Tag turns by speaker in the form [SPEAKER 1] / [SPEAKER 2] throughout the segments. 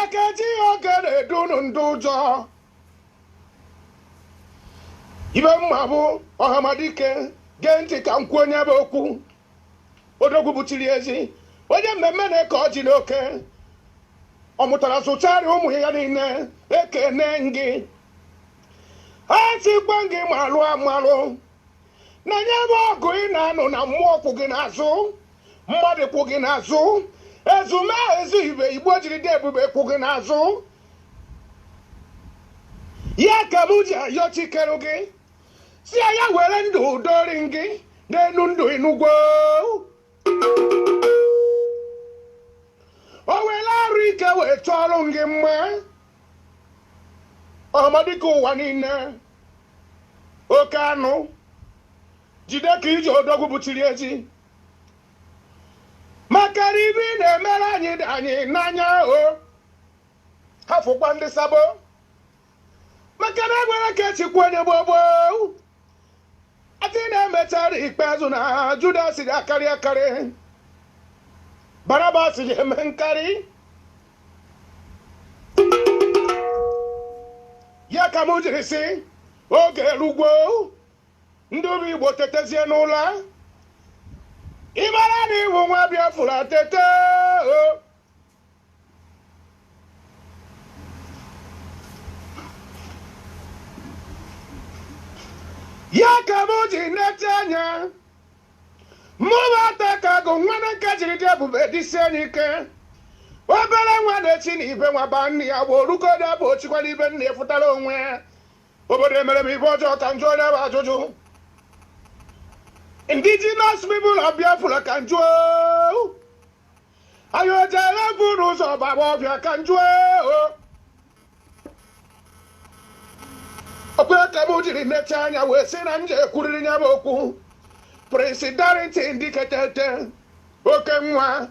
[SPEAKER 1] Makaji ogere dunu ndujo. Ibe mmabu Ọhamadike genti ka nkwenye bụ okwu. Odogwu butiri ezi. Onye mmemme na-eke ọjị n'oke. Ọ mụtara sụchara ụmụ ya niile ekene gị. Ha tikwa gị malụ amalụ. Na nye bụ ọgụ ị na-anụ na mmụọ kwụ gị n'azụ. Mmadụ kwụ gị n'azụ. Ezume ezu ibe Igbo jiri dị ebube kwụ gị n'azụ. Ya ka m ji ayọ Chikeru gị. Si ya were ndụ dori gị n'enu ndụ Enugwu. O were arụ ike wee chọrọ gị mma. Ọhamadike ụwa niile. Oke anụ. Jide ka iji odogwu butiri ezi. Maka ibe ị na-emere anyị dị anyị n'anya o. Hafụkwa ndị sabo. Maka na egwere ka echikwa onye gbogbo. Ati na-emechara ikpeazụ na Judas dị akarị. Barabas ji eme nkarị. Ya ka m jiri sị oge erugwo ndị obi Igbo tetezie n'ụlọ. Ị mara na iwu nwa Biafra tete o. Ya ka m ji nete anya. Mụba taka gụ nwana nka jiri dị ebube dịsie n'ike. Obere nwa na-echi na ibe nwa ba nne ya bụ orugodo bụ ochikwara ibe nna efutara onwe ya. Obodo emere m ibe ọjọọ ka njụ onye bụ ajụjụ. Indigenous people of Biafra ka njụ. Ayojere buru ụzọ baba ọbịa ka njụ. Okwe ka m jiri nete anya wee sị na m ji ekwuriri ya bụ okwu. Prince Darrington diketete oke nwa.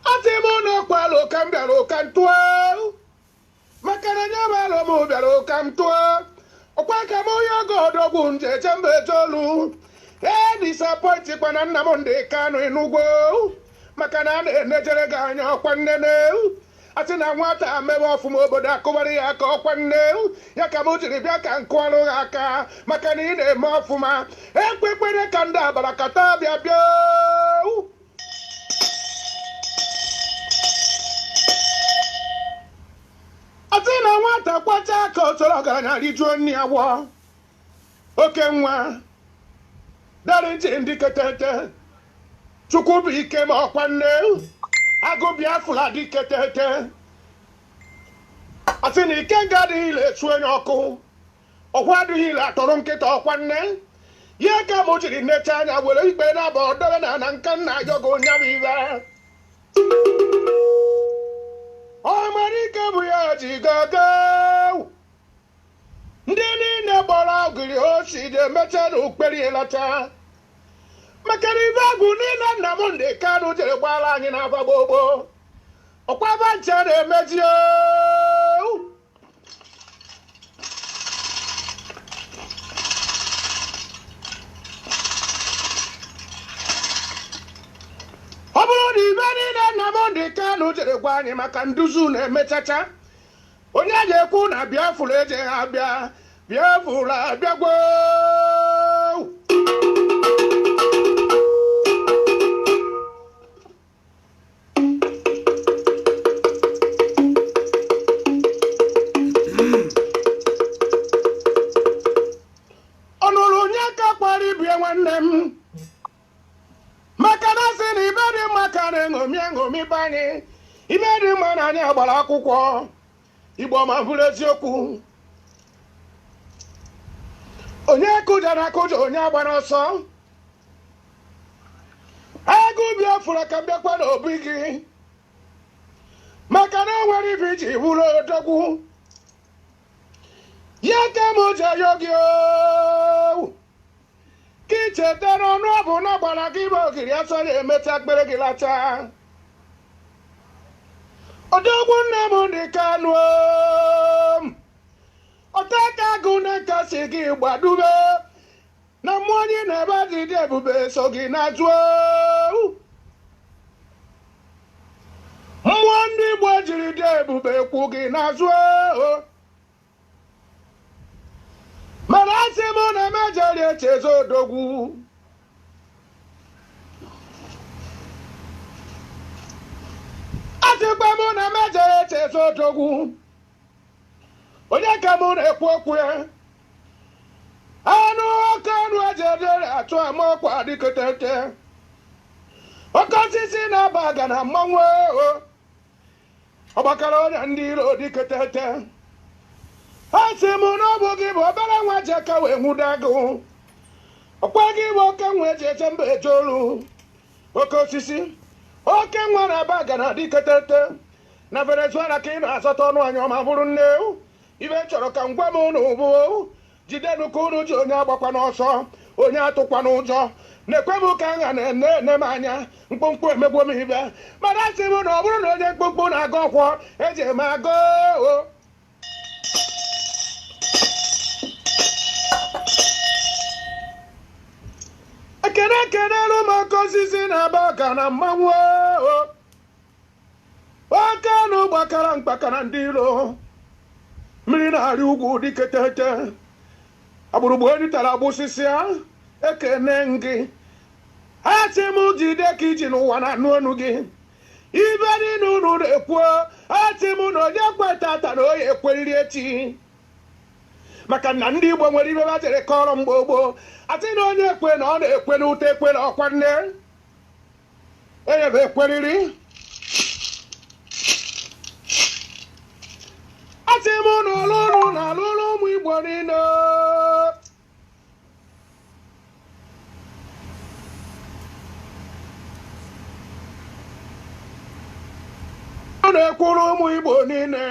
[SPEAKER 1] Ati m n'ọkwalụ ka m bịara ụka ntụọ. Maka na nye malụ m bịara ụka m tụọ. Ọkwa ka m onye oge odogwu nje chembe etoolu. Disappoint kwa na Nnamdi Kanu Enugwu. Maka na a na-enejere gị anya ọkwa nnene. Ati na nwata mebe ọfụma obodo akụbara ya aka ọkwa nne. Ya ka m jiri bịa ka nkụọrụ ha aka. Maka na ị na-eme ọfụma. Ekwekwere ka ndị abarakata bịa bịa. Ati na nwata kwacha aka otoro ọgaranya rijuo nri agwọ. Oke nwa. Darrington diketete. Chukwu bụ ike ma ọkwa nne. Agụ Biafra diketete. Asị na ike nga adịghị ile esu onye ọkụ. Ọkwa adịghị ile atọrọ nkịta ọkwa nne. Ya ka m jiri nneche anya were ikpe na-aba ọdọrọ na nka nna yogo onye bụ ibe. Ọhamadike bụ ya ji gaga. Ndị niile gbara ogiri osi dị emecha na ukperi elata. Maka na ibe agụ niile Nnamdi Kanu jere gbara anyị n'afa gbogbo. Ọkwa banche na-emezi o. Ọ bụrụ na ibe niile Nnamdi Kanu jere gwa anyị maka nduzu na-emechacha. Onye a ga-ekwu na Biafra eje ha bịa. Biafra abịagwo. Ọnụrụ onye ka kpara ibie nwanne m. Maka na sị na ibe dị mma ka na-eṅomi banye. Ibe dị mma na anyị agbara akwụkwọ. Igbo ma bụrụ eziokwu. Onye kụjara akụja onye agbara ọsọ. Agụ Biafra ka bịakwa n'obi gị. Maka na o nwere ibe iji bụrụ odogwu. Ya ka m ji ayọ gị o. Ka i chetara ọnụ ọ bụ na gbara gị bụ ogiri asọ na-emecha akpere gị lacha. Odogwu Nnamdi Kanu. Ọtaka agụ na-ekasi gị gbadube. Na mmụọ onye na-ebe dị dị ebube so gị na-ajụ. Mmụọ ndị Igbo ji jiri dị ebube kwu gị n'azụ mana asị m na mejọrị echeze odogwu asịkwa m na mejọrị echeze odogwu onye ka m na-ekwu okwu ya anụ oke anụ ejedere atụ ama ọkwa dịketete oke osisi na-aba aga na mmanwụ ọgbakara ọrịa ndị iro dịketete ha sị m na ọ bụ gị bụ obere nwa ji aka wee nwụda gụ ọkwa gị bụ oke nwa eji eche mba eje olu oke osisi oke nwa na-aba aga na dịketete na Venezuela ka ị na-azọta ọnụ anyị ọma bụrụ nne ibe chọrọ ka m gwa m unu bụ jidenụ ka unu ji onye agbakwa n'ọsọ onye atụkwa n'ụjọ na-ekwe m ka nha na-ene m anya mkpụmkpụ emegbuo m ibe mana asị m na ọ bụrụ na onye mkpụmkpụ na-aga ọkwọ eji eme agụ ekene ekenelu m oke osisi na-aba aka na mmanwụ oke anụ gbakara mkpakara ndị iro mmiri na-arị ugwu dịketete agbụrụgbu onye tara agbụsịsịa ekene gị ha sị m jide ka iji n'ụwa na anụ ọnụ gị ibe niile unu na-ekwu ha sị m na onye kwetata na onye ekweriri echi maka na ndị Igbo nwere ibe ba jere kọrọ mgbe gboo asị na onye ekwe na ọ na-ekwe na ụta ekwe na ọkwa nne enyebe ekweriri asị m na ọlụlụ na alụlụ ụmụ Igbo niile ọ na-ekwuru ụmụ Igbo niile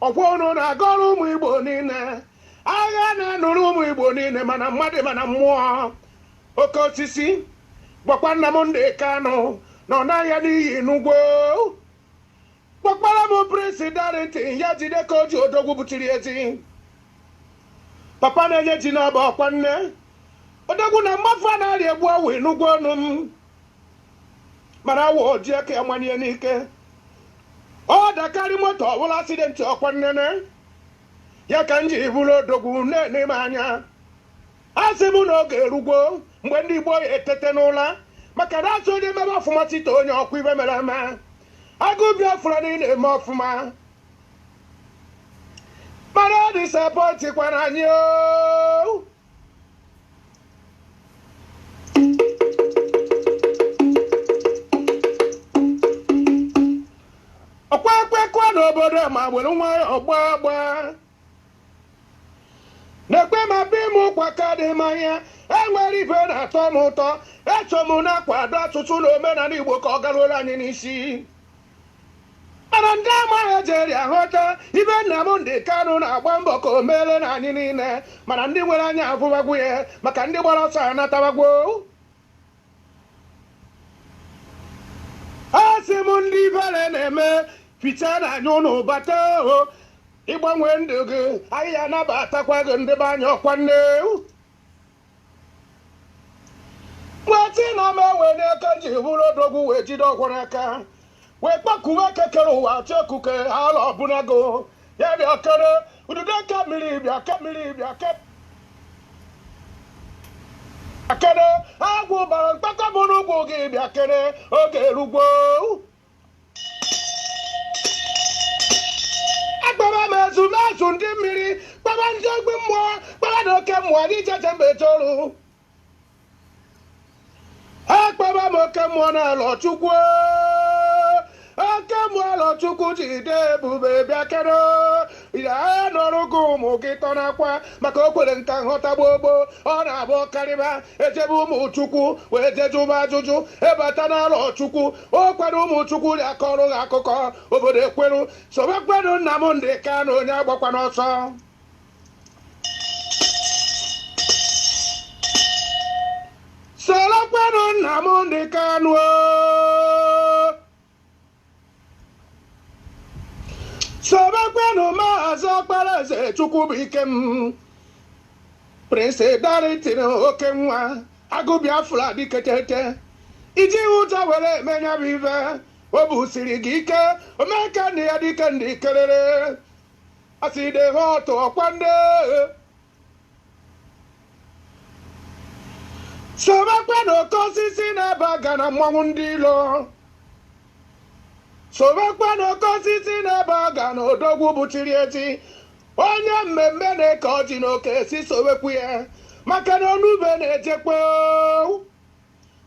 [SPEAKER 1] ọkwa unu na-agọrọ ụmụ Igbo niile agha na-anụrụ ụmụ Igbo niile mana mmadụ mana mmụọ oke osisi gbakwa Nnamdị Kanụ na ọ naghị n'iyi n'ugwo gbakwara m President ya jide ka o ji odogwu buchiri ezi papa na-enye ji n'ọba ọkwa nne odogwu na mmafu a na-arị egbu awụ n'ugwo ọnụ m mana awụ oji aka amanye n'ike ọ dakarị moto ọbụla asidenti ọkwa nnene ya ka m ji bụrụ odogwu na-ene m anya asị m na oge erugwo mgbe ndị Igbo etete n'ụla maka na asị onye mebe ọfụma site onye ọkwa ibe mere eme agụ Biafra niile eme ọfụma mana ọ disapọntikwana anyị ọkwa ekwekwa n'obodo ma gbere nwa ọgba agba na-ekwe ma be m ụkwa ka dị mmanya enwere ibe na-atọ m ụtọ echo m na-akwado asụsụ na omenala Igbo ka ọ garuola anyị n'isi mana ndị amaghị ejeri aghọta ibe Nnamdị Kanụ na-agba mbọ ka o meele na anyị niile mana ndị nwere anya afụbagwu ya maka ndị gbara ọsọ anatabagwo ha sị m ndị ibere na-eme ficha na anya ụnụ bata ịgbanwe ndụ gị anyị ya nabatakwa gị ndị be anya ọkwa nne nwetị na m ewe n'aka ji bụrụ odogwu wee jide ọgwụ n'aka wee kpakuwe kekere ụwa chekuke ala ọbụnago ya bịa kere ududo ka mmiri bịa ka mmiri bịa kere agwụ bara mkpaka bụ n'ugwu gị bịa kere oge erugbo agbara m ezumezu ndị mmiri gbara ndị ogbi mmụọ gbara na oke mmụọ dị icheche mba etoolu ha kpara m oke mmụọ n'ala Chukwu oke mmụọ ala Chukwu jide ebube bịa kere ya nọrụ gị ụmụ gị tọ n'akwa maka o kwere nka nghọta gbogbo ọ na-abụ karịba ejebe ụmụ Chukwu wee jejụba ajụjụ ebata n'ala Chukwu o kwere ụmụ Chukwu ya kọrọ gị akụkọ obodo ekweru sobekweru Nnamdị Kanụ onye agbakwa n'ọsọ sorokweru Nnamdị Kanụ sobekweru Maazị Ọkpara Eze Chukwubuike m President oke nwa agụ Biafra dịketete iji ụjọ were emenya bụ ibe Obu siri gị ike omeka ndị ya dike ndị kelere asị dị ha ọtụ ọkwande sobekwa n'oke osisi na-ebe aga na mmanwụ ndị ilo sobekwa n'oke osisi na-ebe aga na odogwu bụchiri eti onye mmemme na-eke ọjị n'oke esi sobekwu ya maka na onube na-ejekwa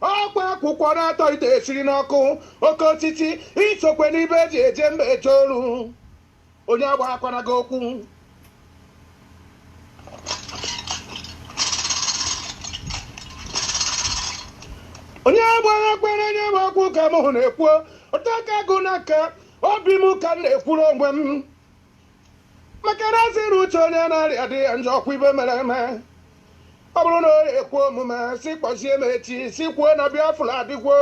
[SPEAKER 1] ọkwa akwụkwọ na-atọ ite esiri n'ọkụ oke osisi isokwe n'ibe eji eje mba eje olu onye agba akwana gị okwu onye agba akwana nye m okwu ka m na-ekwu ụtaka agụ n'aka obi m ka m na-ekwuru onwe m maka na ziri uche onye na-arịa dị ya njọ ọkwa ibe mere eme ọ bụrụ na onye ekwu omume si kpọzie m echi si kwuo na Biafra adịgwo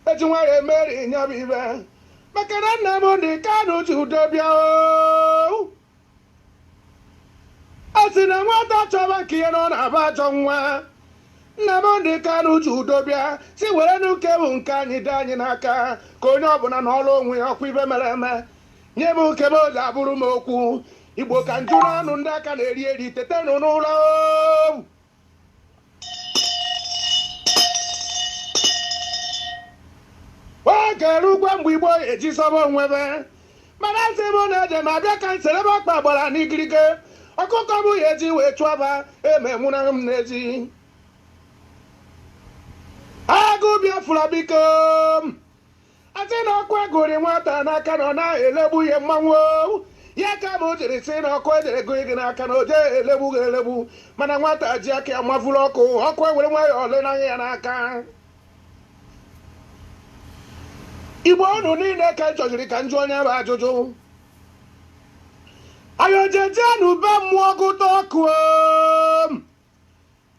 [SPEAKER 1] eji nwayọ emeri nya bụ ibe maka na Nnamdi Kanu ji udo bịa a sị na nwata chọba nke ihe nọ na-aba ajọ nwa Nnamdi Kanu ji udo bịa si were n'uke bụ nke anyị dị anyị n'aka ka onye ọbụla n'ọrụ onwe ya ọkwa ibe mere eme nye m nke m oji abụrụ m okwu Igbo ka nju n'ọnụ ndị aka na-eri eri tetenụ n'ụlọ oge erugwa mgbe Igbo eji sọba onwebe mana asị m na-eje ma bịa ka nselebe ọkpa gbara n'igirige ọkụkọ bụ ya eji wee chụọba emenwụna m n'ezi agụ Biafra biko asị na ọkụ egori nwata n'aka na ọ na-elegbu ihe mmanwụ ya ka m jiri sị na ọkụ ejere ego gị n'aka na o jee elegbu gị elegbu mana nwata ji aka ya mafuru ọkụ ewere nwayọọ ole n'anya ya n'aka Igbo unu niile ka chọjiri ka njụ onye bụ ajụjụ ayojejenụ be mmụọ gụta ọkụ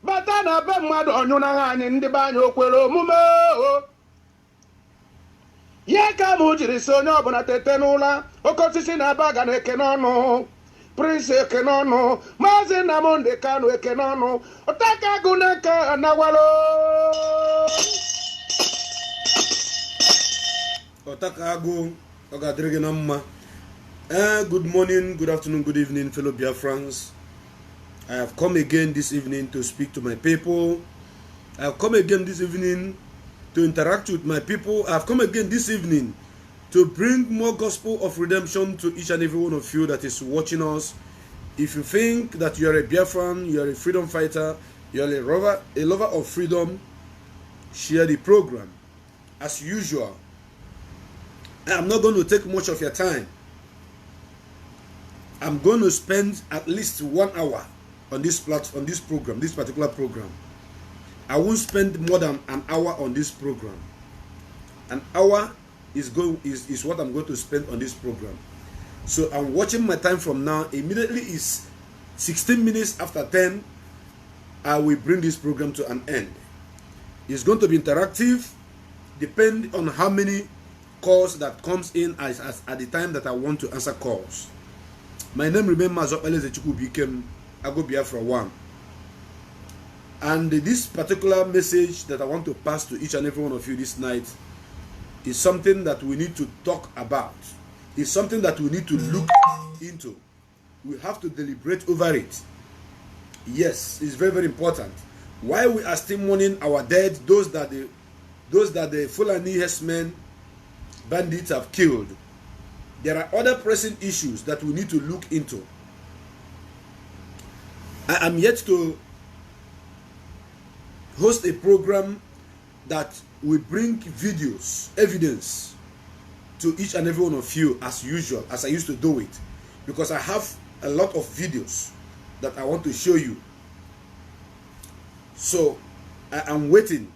[SPEAKER 1] bata na be mmadụ ọnyụnaghị anyị ndị be anyị okwere omume ya ka m jiri si onye ọbụla tete n'ụla oke osisi na-aba aga na eke n'ọnụ Prince eke n'ọnụ Maazị Nnamdi Kanu eke n'ọnụ ụtaka agụ n'eke anagwalo
[SPEAKER 2] Otaka Agụ ọgadịrị gị na mma. Good morning, good afternoon, good evening, fellow Biafrans. I have come again this evening to speak to my people. I have come again this evening to interact with my people. I have come again this evening to bring more gospel of redemption to each and every one of you that is watching us. If you think that you are a Biafran, you are a freedom fighter, you are a lover of freedom, share the program. As usual, I am not going to take much of your time. I'm going to spend at least 1 hour on this program, this particular program. I won't spend more than an hour on this program. An hour is what I'm going to spend on this program. So I'm watching my time from now. Immediately is 16 minutes after 10. I will bring this program to an end. It's going to be interactive, depend on how many calls that comes in at the time that I want to answer calls. My name remains Mazopelezechukwu Bikem Agụ Biafra 1. And this particular message that I want to pass to each and every one of you this night is something that we need to talk about. It's something that we need to look into. We have to deliberate over it. Yes, it's very, very important. While we are still mourning our dead, those that the Fulani herdsmen, bandits have killed, there are other pressing issues that we need to look into. I am yet to host a program that will bring videos, evidence to each and every one of you as usual, as I used to do it, because I have a lot of videos that I want to show you. So I am waiting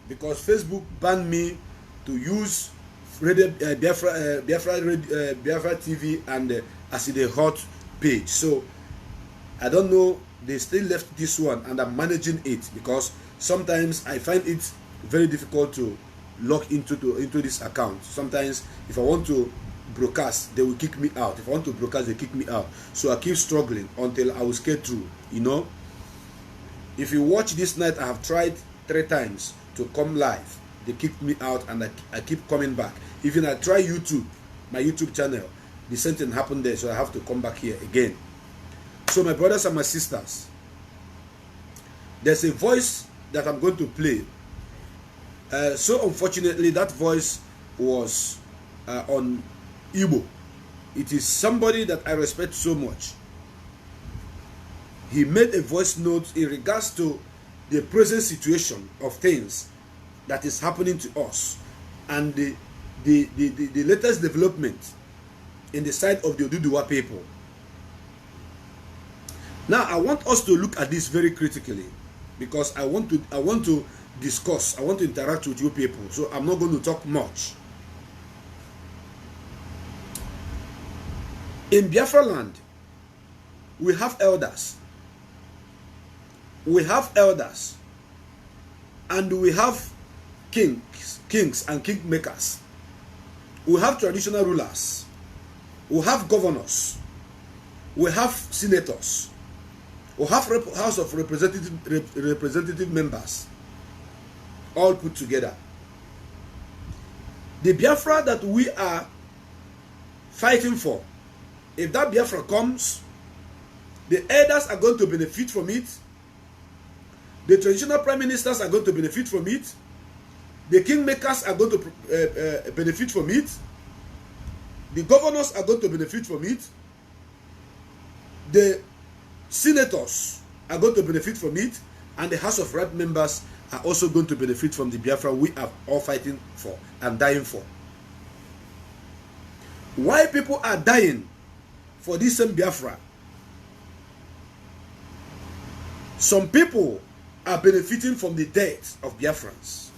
[SPEAKER 2] because Facebook banned me to use Biafra TV and Aside Hot page. So I don't know, they still left this one and I'm managing it because sometimes I find it very difficult to log into this account. Sometimes if I want to broadcast, they will kick me out. If I want to broadcast, they kick me out. So I keep struggling until I will get through, you know. If you watch this night, I have tried 3 times to come live they kicked me out, and I keep coming back. Even I try YouTube, my YouTube channel, the same thing happened there, so I have to come back here again. So my brothers and my sisters, there's a voice that I'm going to play. So unfortunately, that voice was on Igbo. It is somebody that I respect so much. He made a voice note in regards to the present situation of things that is happening to us, and the latest development in the side of the Oduduwa people. Now I want us to look at this very critically, because I want to discuss, I want to interact with you people, so I'm not going to talk much. In Biafra land, we have elders. We have elders, and we have kings and kingmakers. We have traditional rulers. We have governors. We have senators. We have House of representative members, all put together. The Biafra that we are fighting for, if that Biafra comes, the elders are going to benefit from it. The traditional prime ministers are going to benefit from it. The kingmakers are going to benefit from it. The governors are going to benefit from it. The senators are going to benefit from it. And the House of Rep members are also going to benefit from the Biafra we are all fighting for and dying for. Why people are dying for this same Biafra? Some people are benefiting from the death of Biafrans.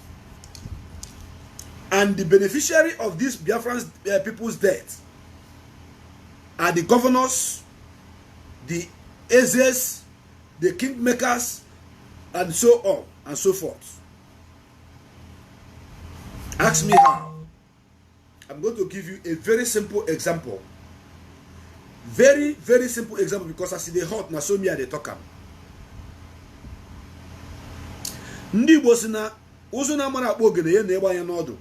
[SPEAKER 2] And the beneficiary of this Biafran people's death are the governors, the Ezes, the kingmakers, and so on and so forth. Ask me how. I'm going to give you a very simple example. Very, very simple example, because I see the hot, na so me they talk am. Ndị Igbo si na ụzụ na amara akpọ ogene ya na egbe anya n'ọdụ.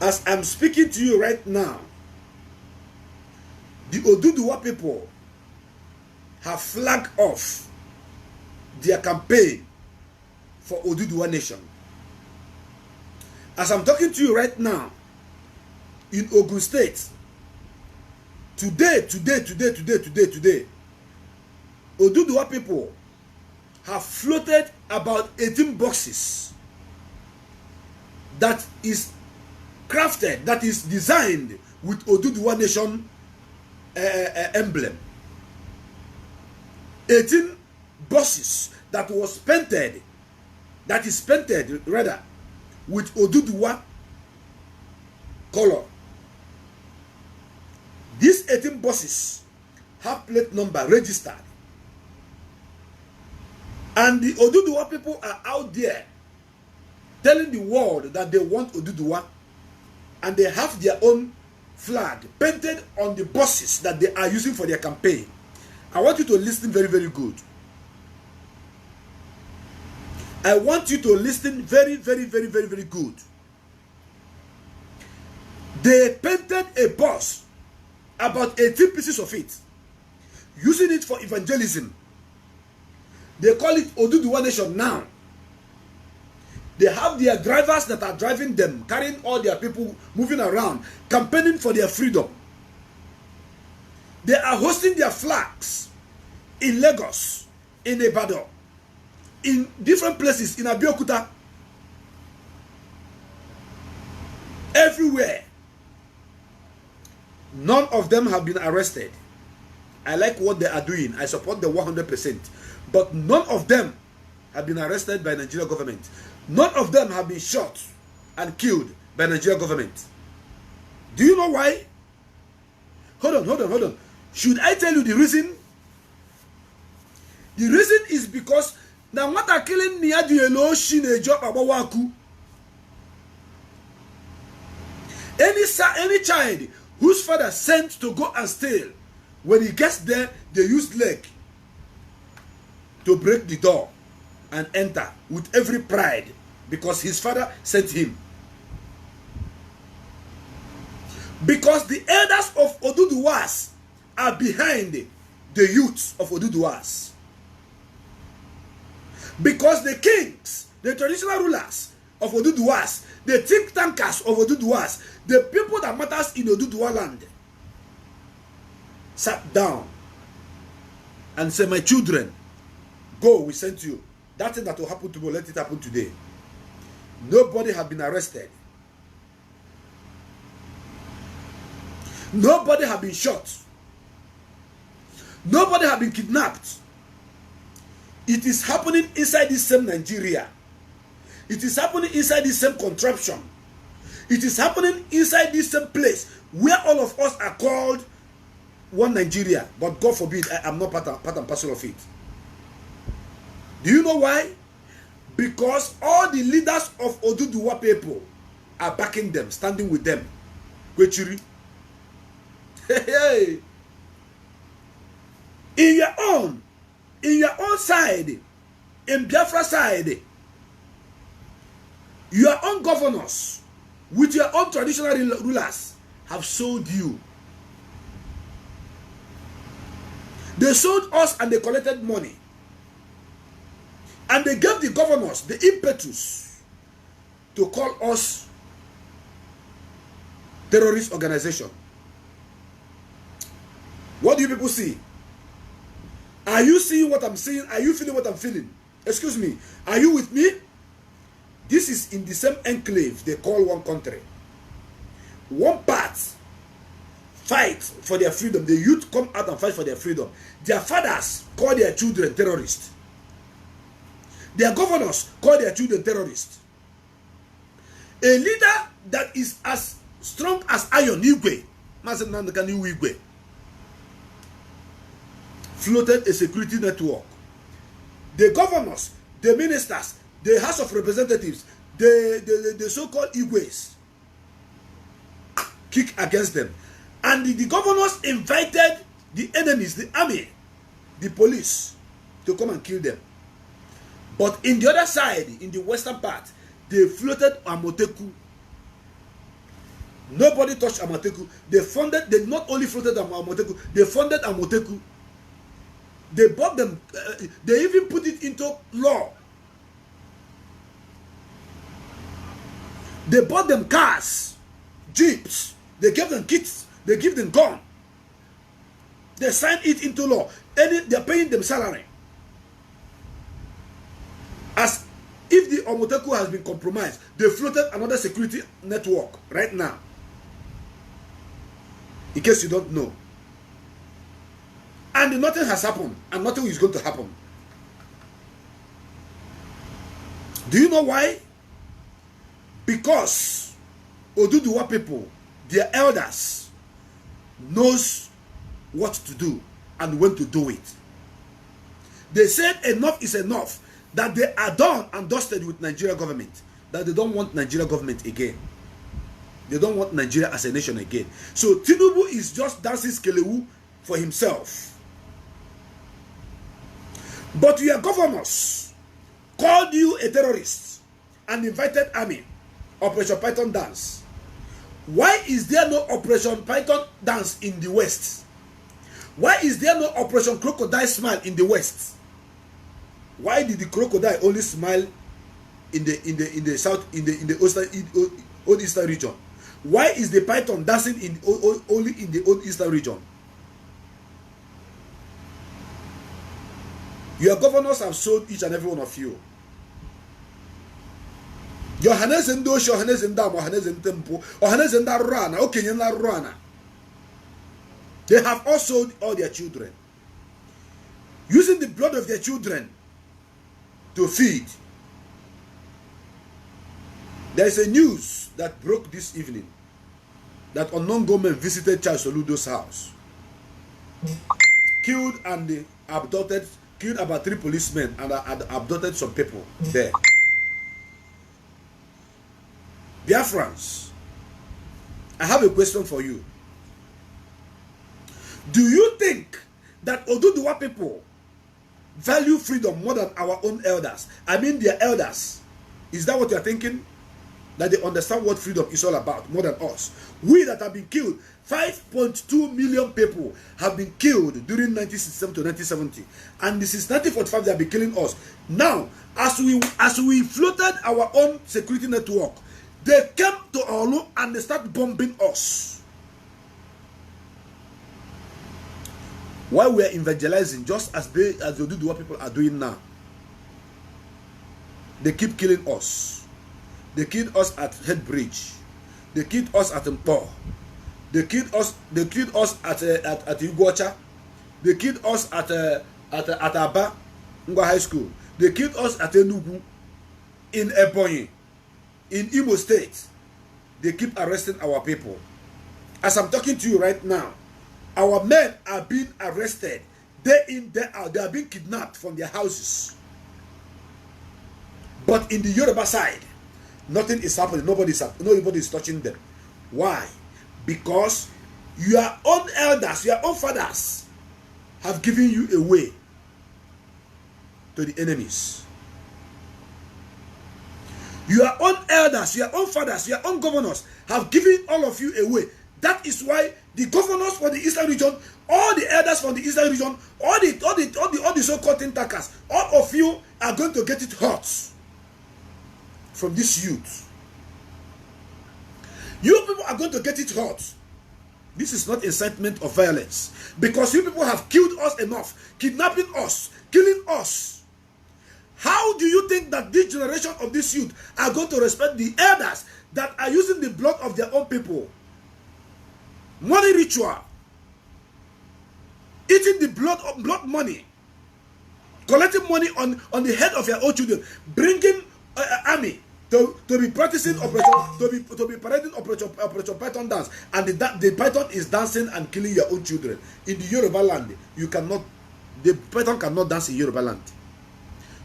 [SPEAKER 2] As I'm speaking to you right now, the Oduduwa people have flagged off their campaign for Oduduwa Nation. As I'm talking to you right now, in Ogun State, today, Oduduwa people have floated about 18 boxes that is crafted, that is designed with Oduduwa Nation emblem. 18 boxes that was painted, that is painted rather, with Oduduwa color. These 18 buses have plate number registered. And the Oduduwa people are out there telling the world that they want Oduduwa, and they have their own flag painted on the buses that they are using for their campaign. I want you to listen very, very good. I want you to listen very, very, very, very, very good. They painted a bus, about 18 pieces of it, using it for evangelism. They call it Oduduwa Nation now. They have their drivers that are driving them, carrying all their people, moving around, campaigning for their freedom. They are hosting their flags in Lagos, in Ibadan, in different places, in Abeokuta, everywhere. None of them have been arrested. I like what they are doing. I support them 100%. But none of them have been arrested by the Nigerian government. None of them have been shot and killed by the Nigerian government. Do you know why? Hold on. Should I tell you the reason? The reason is because now what are killing Niadielo Shinejo Abawaku? Any child whose father sent to go and steal, when he gets there, they use leg to break the door and enter with every pride because his father sent him. Because the elders of Oduduwas are behind the youths of Oduduwas. Because the kings, the traditional rulers of Oduduwas, the think tankers of Oduduwas, the people that matters in Oduduwa land, sat down and said, my children, go, we sent you. That thing that will happen tomorrow, let it happen today. Nobody have been arrested. Nobody have been shot. Nobody have been kidnapped. It is happening inside this same Nigeria. It is happening inside this same contraption. It is happening inside this same place where all of us are called one Nigeria. But God forbid, I am not part and parcel of it. Do you know why? Because all the leaders of Oduduwa people are backing them, standing with them. Kwechiri. Hey. In your own side, in Biafra side, your own governors with your own traditional rulers have sold you. They sold us and they collected money. And they gave the governors the impetus to call us terrorist organization. What do you people see? Are you seeing what I'm seeing? Are you feeling what I'm feeling? Excuse me. Are you with me? This is in the same enclave they call one country. One part fight for their freedom. The youth come out and fight for their freedom. Their fathers call their children terrorists. Their governors call their children terrorists. A leader that is as strong as iron, Igwe, floated a security network. The governors, the ministers, the House of Representatives, the so-called Igwes kick against them. And the governors invited the enemies, the army, the police, to come and kill them. But in the other side, in the western part, they floated Amoteku. Nobody touched Amoteku. They not only floated Amoteku, they funded Amoteku. They bought them, they even put it into law. They bought them cars, jeeps, they gave them kits, they give them gun. They signed it into law. They're paying them salary. As if the Omoteku has been compromised, they floated another security network right now. In case you don't know. And nothing has happened, and nothing is going to happen. Do you know why? Because Oduduwa people, their elders, knows what to do and when to do it. They said enough is enough, that they are done and dusted with Nigeria government, that they don't want Nigeria government again. They don't want Nigeria as a nation again. So Tinubu is just dancing skelewu for himself. But your governors called you a terrorist and invited army, Operation Python dance. Why is there no Operation Python dance in the West? Why is there no Operation Crocodile Smile in the West? Why did the crocodile only smile in the south, in the old eastern region? Why is the python dancing only in the old eastern region? Your governors have sold each and every one of you. Johannes and Dosh, Johannes and Dam, Johannes and Tempo, Johannes and Rana, okay, and Rana. They have all sold all their children, using the blood of their children to feed. There is a news that broke this evening that unknown gunmen visited Charles Soludo's house, killed about 3 policemen and abducted some people there. Biafrans, I have a question for you. Do you think that Oduduwa people value freedom more than our own elders? I mean their elders. Is that what you are thinking? That they understand what freedom is all about more than us. We that have been killed, 5.2 million people have been killed during 1967 to 1970, and this is 1945 they have been killing us. Now, as we floated our own security network, they came to Olu and they start bombing us. While we are evangelizing, just as they do what people are doing now, they keep killing us. They killed us at Headbridge. They killed us at Mpo. They killed us at Iguacha. They killed us at Aba Ngwa High School. They killed us at Enugu, in Ebonyi, in Imo State. They keep arresting our people. As I'm talking to you right now, our men are being arrested day in, day out. They are being kidnapped from their houses. But in the Yoruba side, nothing is happening. Nobody is touching them. Why? Because your own elders, your own fathers have given you away to the enemies. Your own elders, your own fathers, your own governors have given all of you away. That is why the governors for the Eastern region, all the elders from the Eastern region, all the so-called tintakers, all of you are going to get it hot from this youth. You people are going to get it hot. This is not incitement of violence, because you people have killed us enough, kidnapping us, killing us. How do you think that this generation of this youth are going to respect the elders that are using the blood of their own people? Money ritual, eating the blood money, collecting money on the head of your own children, bringing army to be practicing operation, to be parading operation python dance, and the python is dancing and killing your own children. In the Yoruba land, the python cannot dance in Yoruba land.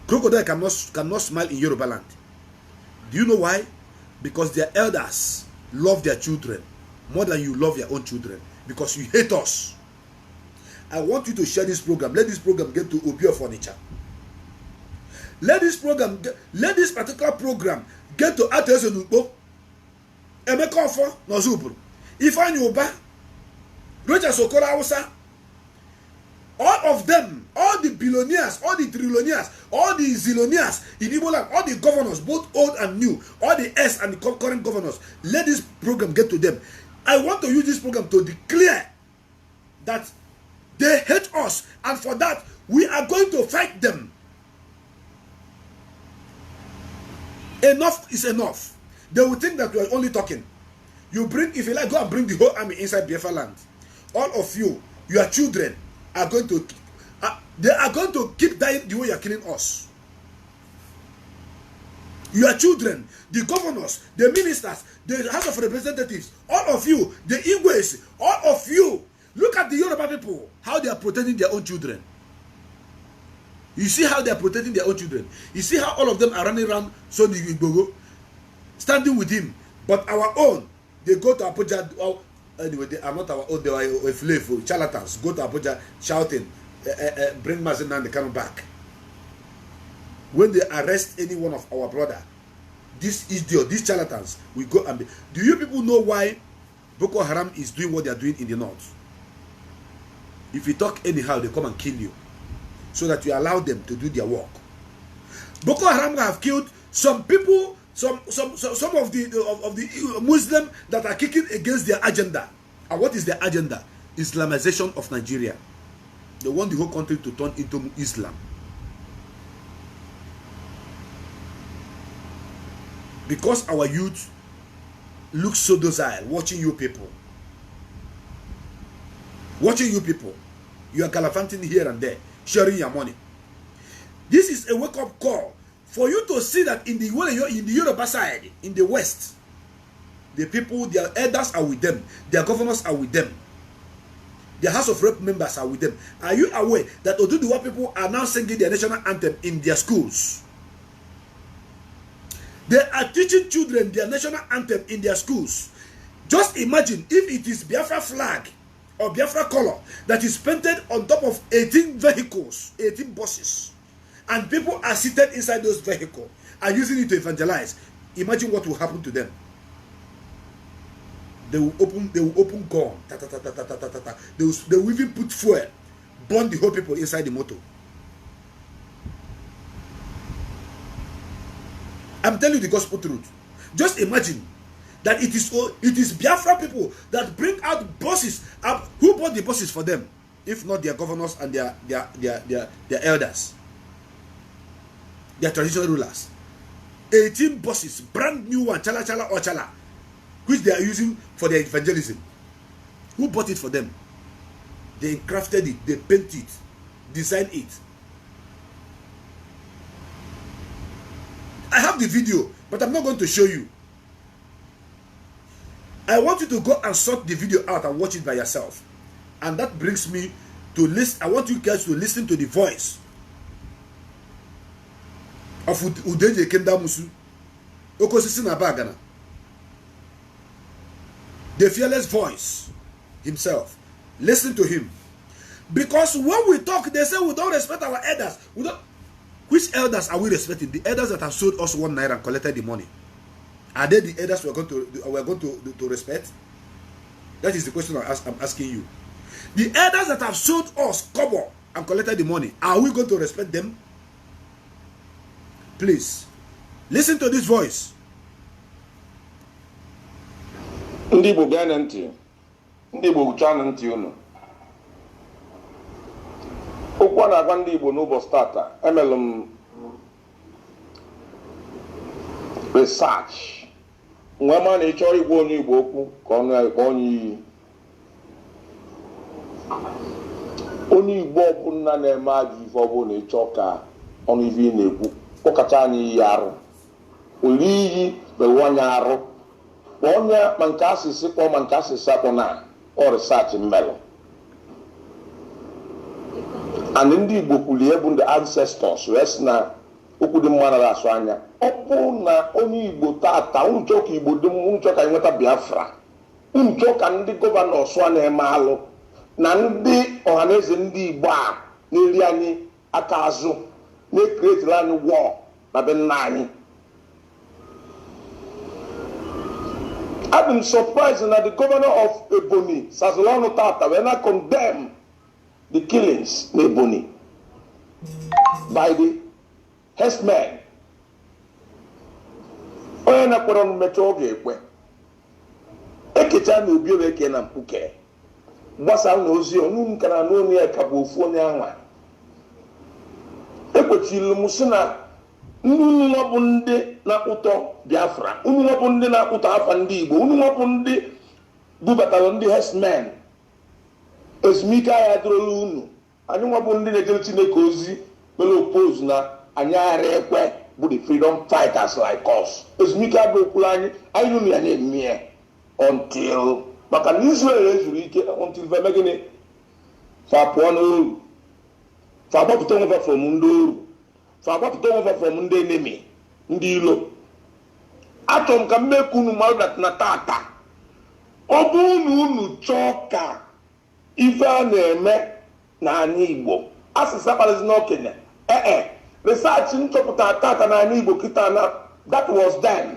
[SPEAKER 2] Crocodile cannot smile in Yoruba land. Do you know why? Because their elders love their children more than you love your own children, because you hate us. I want you to share this program. Let this program get to Obio Furniture. Let this particular program get to Atezenukbo, Emekofo, Nozubru, Ifeanyi Uba, Roger Sokora Hausa. All of them, all the billionaires, all the trillionaires, all the zillionaires in Igbo land, all the governors, both old and new, all the S and the current governors, let this program get to them. I want to use this program to declare that they hate us, and for that, we are going to fight them. Enough is enough. They will think that we are only talking. If you like, go and bring the whole army inside Biafra land. All of you, your children, are going to keep dying the way you are killing us. Your children, the governors, the ministers, the House of Representatives, all of you, the Igwes, all of you, look at the Yoruba people, how they are protecting their own children. You see how they are protecting their own children. You see how all of them are running around Sonny Igbogo, standing with him. But our own, they go to Abuja. Oh, anyway, they are not our own. They are a slave, charlatans. Go to Abuja shouting, bring Mazin and they come back. When they arrest any one of our brother, this idiot, these charlatans, we go and do you people know why Boko Haram is doing what they are doing in the north? If you talk anyhow, they come and kill you, so that you allow them to do their work. Boko Haram have killed some people, some of the Muslims that are kicking against their agenda. And what is their agenda? Islamization of Nigeria. They want the whole country to turn into Islam. Because our youth look so docile watching you people. Watching you people. You are gallivanting here and there, sharing your money. This is a wake-up call for you to see that in the Yoruba side, in the West, the people, their elders are with them, their governors are with them, their House of Rep members are with them. Are you aware that Oduduwa people are now singing their national anthem in their schools? They are teaching children their national anthem in their schools. Just imagine if it is Biafra flag or Biafra color that is painted on top of 18 vehicles, 18 buses, and people are seated inside those vehicles, and using it to evangelize, imagine what will happen to them. They will open gun. Ta, ta, ta, ta, ta, ta, ta, ta. They will even put fuel, burn the whole people inside the motor. I'm telling you the gospel truth. Just imagine that it is Biafra people that bring out buses. Who bought the buses for them? If not their governors and their elders, their traditional rulers. 18 buses, brand new one, chala chala or chala, which they are using for their evangelism. Who bought it for them? They crafted it, they painted it, designed it. I have the video, but I'm not going to show you. I want you to go and sort the video out and watch it by yourself. And that brings me to listen. I want you guys to listen to the voice of Udenje Kendamusu, Okosisi Nabagana. The fearless voice himself. Listen to him. Because when we talk, they say we don't respect our elders. Which elders are we respecting? The elders that have sold us 1 naira and collected the money. Are they the elders we're going to respect? That is the question I'm asking you. The elders that have sold us kobo and collected the money, are we going to respect them? Please, listen to this voice.
[SPEAKER 1] Ndị Igbo gane ntị. Ndị Igbo uchana ntị unu. Okwu na-agwa ndị Igbo n'ụbọchị tata, emelụ m research. Nwe ma na ịchọ igwe onye Igbo okwu ka onye iyi. Onye Igbo ọbụla na-eme ajọ ife ọbụla ịchọ ka ọnụ ife na-ekwu, ụkacha anyị iyi arụ. Ori iyi bewe onye arụ. Onye ma nke asịsị kpọ ma nke asịsị akpọ na ọ research mmelụ. And ndị Igbo kwuli ebu ndị ancestors wee sị na okwu dị mma na asụ anya. Ọ bụ na onye Igbo tata unu chọọ ka Igbo dị mma, unu chọọ ka anyị nweta Biafra, unu chọọ ka ndị gọvanọ ọsụa na-eme alụ na ndị ọhaneze ndị Igbo a na-eri anyị aka azụ na-ekretiri anyị war na be nna anyị. I've been surprised that the governor of Ebonyi, Sazolano Tata, when I condemn the killings in Ebonyi by the herdsmen. Onye na-kwere ọnụ mmecha oge ekwe. Ekecha na obi oge eke na mpuke. Gbasa na ozi onu nka na n'onu ya ka bụ ofu onye anwa. Ekwechiri m sị na unu bụ ndị na-akpụtọ Biafra, unu bụ ndị na-akpụtọ afa ndị Igbo, unu bụ ndị bubatara ndị herdsmen. Ezumike agha dịrịla unu. Anyị nwa bụ ndị na-ejere Chineke ozi mere oppose na anyị aghara ekwe bụ the freedom fighters like us. Ezumike abụ okwuru anyị unu ya na-eme until maka na Israel ezuru ike until veme gịnị fa pụọ n'oru, fa gbapụta onwe from ndị oru, fa gbapụta onwe from ndị enemy, ndị ilo. Achọrọ m ka mmekwu unu mmadụ na tata ọ bụ unu chọọ ka ife a na-eme na anyị Igbo asịsa kpalizi n'okenye research nchọpụta tata na anyị Igbo kịta na that was then.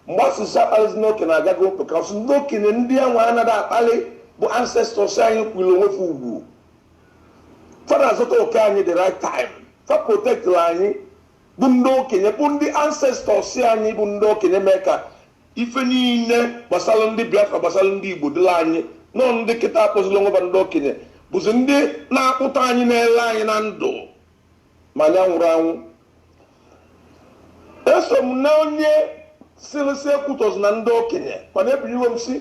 [SPEAKER 1] Mgbe asịsa kpalizi n'okenye agago because ndị okenye ndị anwa anaghị akpali bụ ancestors anyị kwuru onwe fa ugwu. Fada zụta oke anyị the right time, fa protect anyị bụ ndị okenye, bụ ndị ancestors anyị bụ ndị okenye mee ka ife niile gbasara ndị Biafra gbasara ndị Igbo dịla anyị. Nọ ndị kịta akpọzila onwe ndị okenye bụzi ndị na-akpụta anyị na-ele anyị na ndụ ma ya nwụrụ anwụ. Eso m na onye sirisi ekwutọzi na ndị okenye mana ebiriwo m si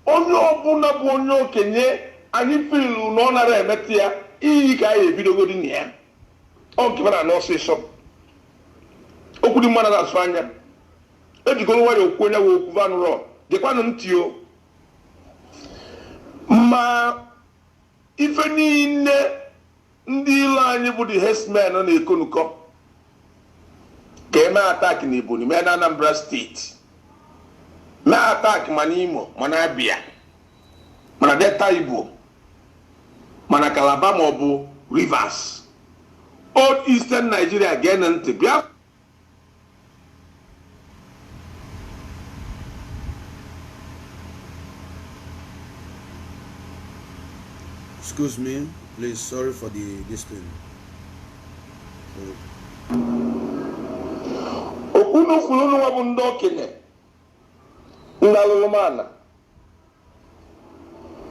[SPEAKER 1] onye ọbụla bụ onye okenye anyị filu na ọ nara emeta ya iyi ka anyị ebidogodi na ya ọ nke mana n'ọsịsọ okwu dị mmadụ na-asụ anya ejigoro nwayọ okwu onye wee okwu vanụrọ gekwanụ ntị o. Ma ife niile ndị ilo anyị bụ the herdsmen na-ekonukọ ka eme attack na Ebonyi, mee na Anambra steeti, mee attack ma n'Imo ma na Abia ma na Delta Igbo ma na Calabar ma ọ bụ Rivers, Old Eastern Nigeria. Gee ntị bịa
[SPEAKER 2] Excuse me, please. Sorry for this thing.
[SPEAKER 1] Okunu fulunu wa bundo kenye. Ndalulumana.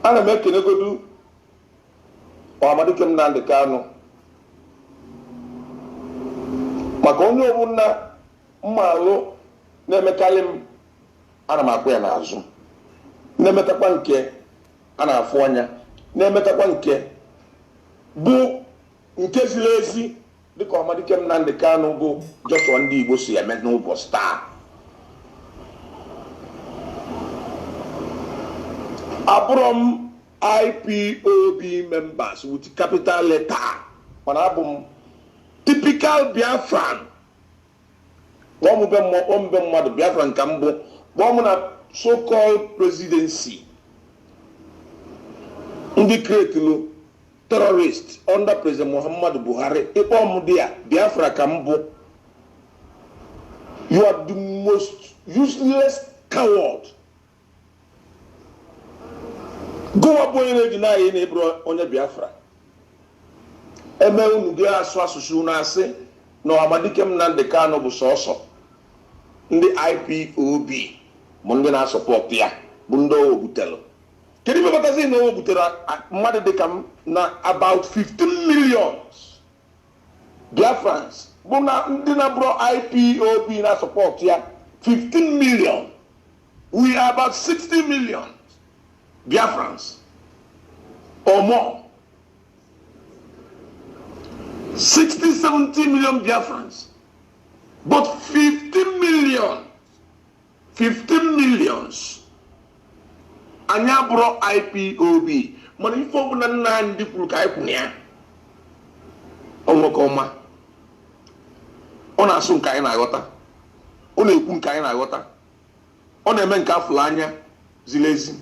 [SPEAKER 1] Ana mekene godu. O Amadike Nnamdi Kanu. Maka onye obunna mmalụ na-emekarị m ana m akpụ ya n'azụ. Na-emetakwa nke a na-afụ anya. Na-emetakwa nke bụ nke ziri ezi dịka Amadike Nnamdi Kanu bụ Joshua ndị Igbo si eme n'ụbọchị taa. Abụrụ m IPOB members with capital letter. Mana abụ m typical Biafran. Ombe mmadụ Biafran ka m bụ. Gbọmụ na so-called presidency. Ndị create terrorist under President Muhammadu Buhari. Ịkpọ m dị ya Biafra ka m bụ. You are the most useless coward. Go up onye na-ejina anyị na ịbụrụ onye Biafra. Eme unu gị asụ asụsụ unu asị na Amadike Nnamdi Kanu bụ sọsọ ndị IPOB bụ ndị na-asọpọtụ ya bụ ndị o butere. Kedu ibe batazi na o butere mmadụ dịka m na about 15 millions Biafrans bụ na ndị na-abụrụ IPOB na-asọpọtụ ya 15 million. We are about 60 million Biafrans or more. 60, 70 million Biafrans. But 15 millions. Anya bro IPOB. Mani ifo na nna ndị kwuru ka ikwune ya. Onweko ọma. Ọ na-asụ nke anyị na-aghọta. Ọ na-ekwu nke anyị na-aghọta. Ọ na-eme nke afụla anya ziri ezi.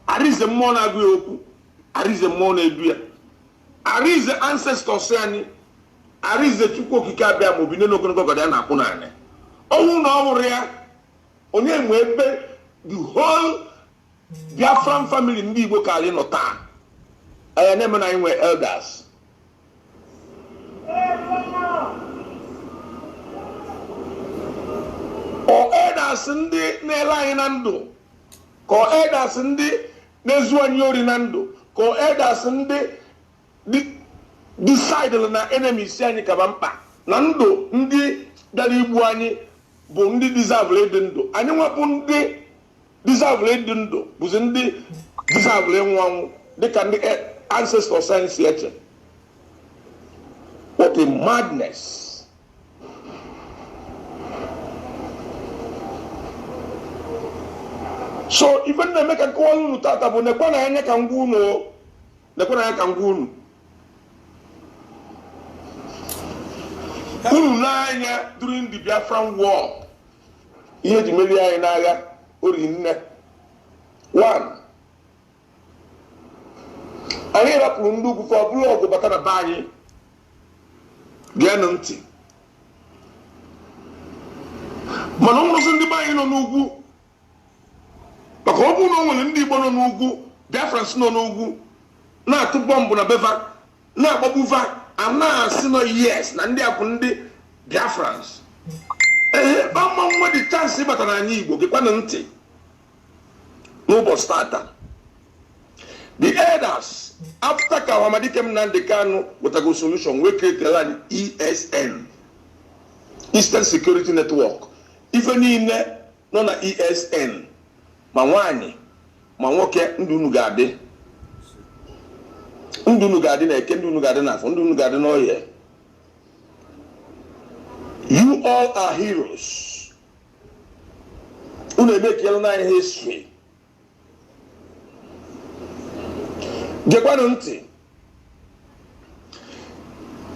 [SPEAKER 1] Arize mmụọ na-agụ ya okwu. Arize mmụọ na-edu ya. Arize ancestors anyị. Arize Chukwu okike abịa ma obi n'ogologo gọdị a na-akpụ n'anya. Ọnwụ na ọhụrụ ya onye nwe ebe the whole Biafran family ndị Igbo ka anyị nọ taa. Anya na-eme na anyị nwe elders. Ọ elders ndị na-ele anyị na ndụ. Ka ọ elders ndị na-ezu anyị ori na ndụ. Ka ọ elders ndị decide na enemies anyị kaba mkpa. Na ndụ ndị dara igbu anyị bụ ndị deserve ịdị ndụ. Anyị nwepụ ndị deserve ịdị ndụ bụzi ndị deserve ịnwụ anwụ dịka ndị ancestors anyị si eche. What a madness. So even na make a call tata bu nekwa na anya ka ngwu no. Nekwa na anya ka ngwu no. Unu na anya during the Biafran war. Ihe ji meri anyị n'agha ori nne. 1. Anyị rapụrụ ndị ugwu fa ọbụla ọgụ bata na be anyị. Geenụ ntị. Mana ụmụsị ndị be anyị nọ n'ugwu. Maka ọ bụ na o nwere ndị Igbo nọ n'ugwu, Biafrans nọ n'ugwu, na-atụ bọmbụ na beva, na-agbagbuva, a na-asị nọ yes na ndị a bụ ndị Biafrans. Ọma nwa dị chansị ịbata n'anya Igbo, gekwanụ ntị n'ụbọchị tata. The elders, after ka Amadike Nnamdi Kanu wetago solution, we create an ESN, Eastern Security Network. Ife niile nọ na ESN. Ma nwaanyị ma nwoke ndụ unu ga-adị. Ndụ unu ga-adị na eke, ndụ unu ga-adị n'afọ, ndụ unu ga-adị n'oye. You all are heroes. Unu emekiela na anyị history. Gekwanụ ntị.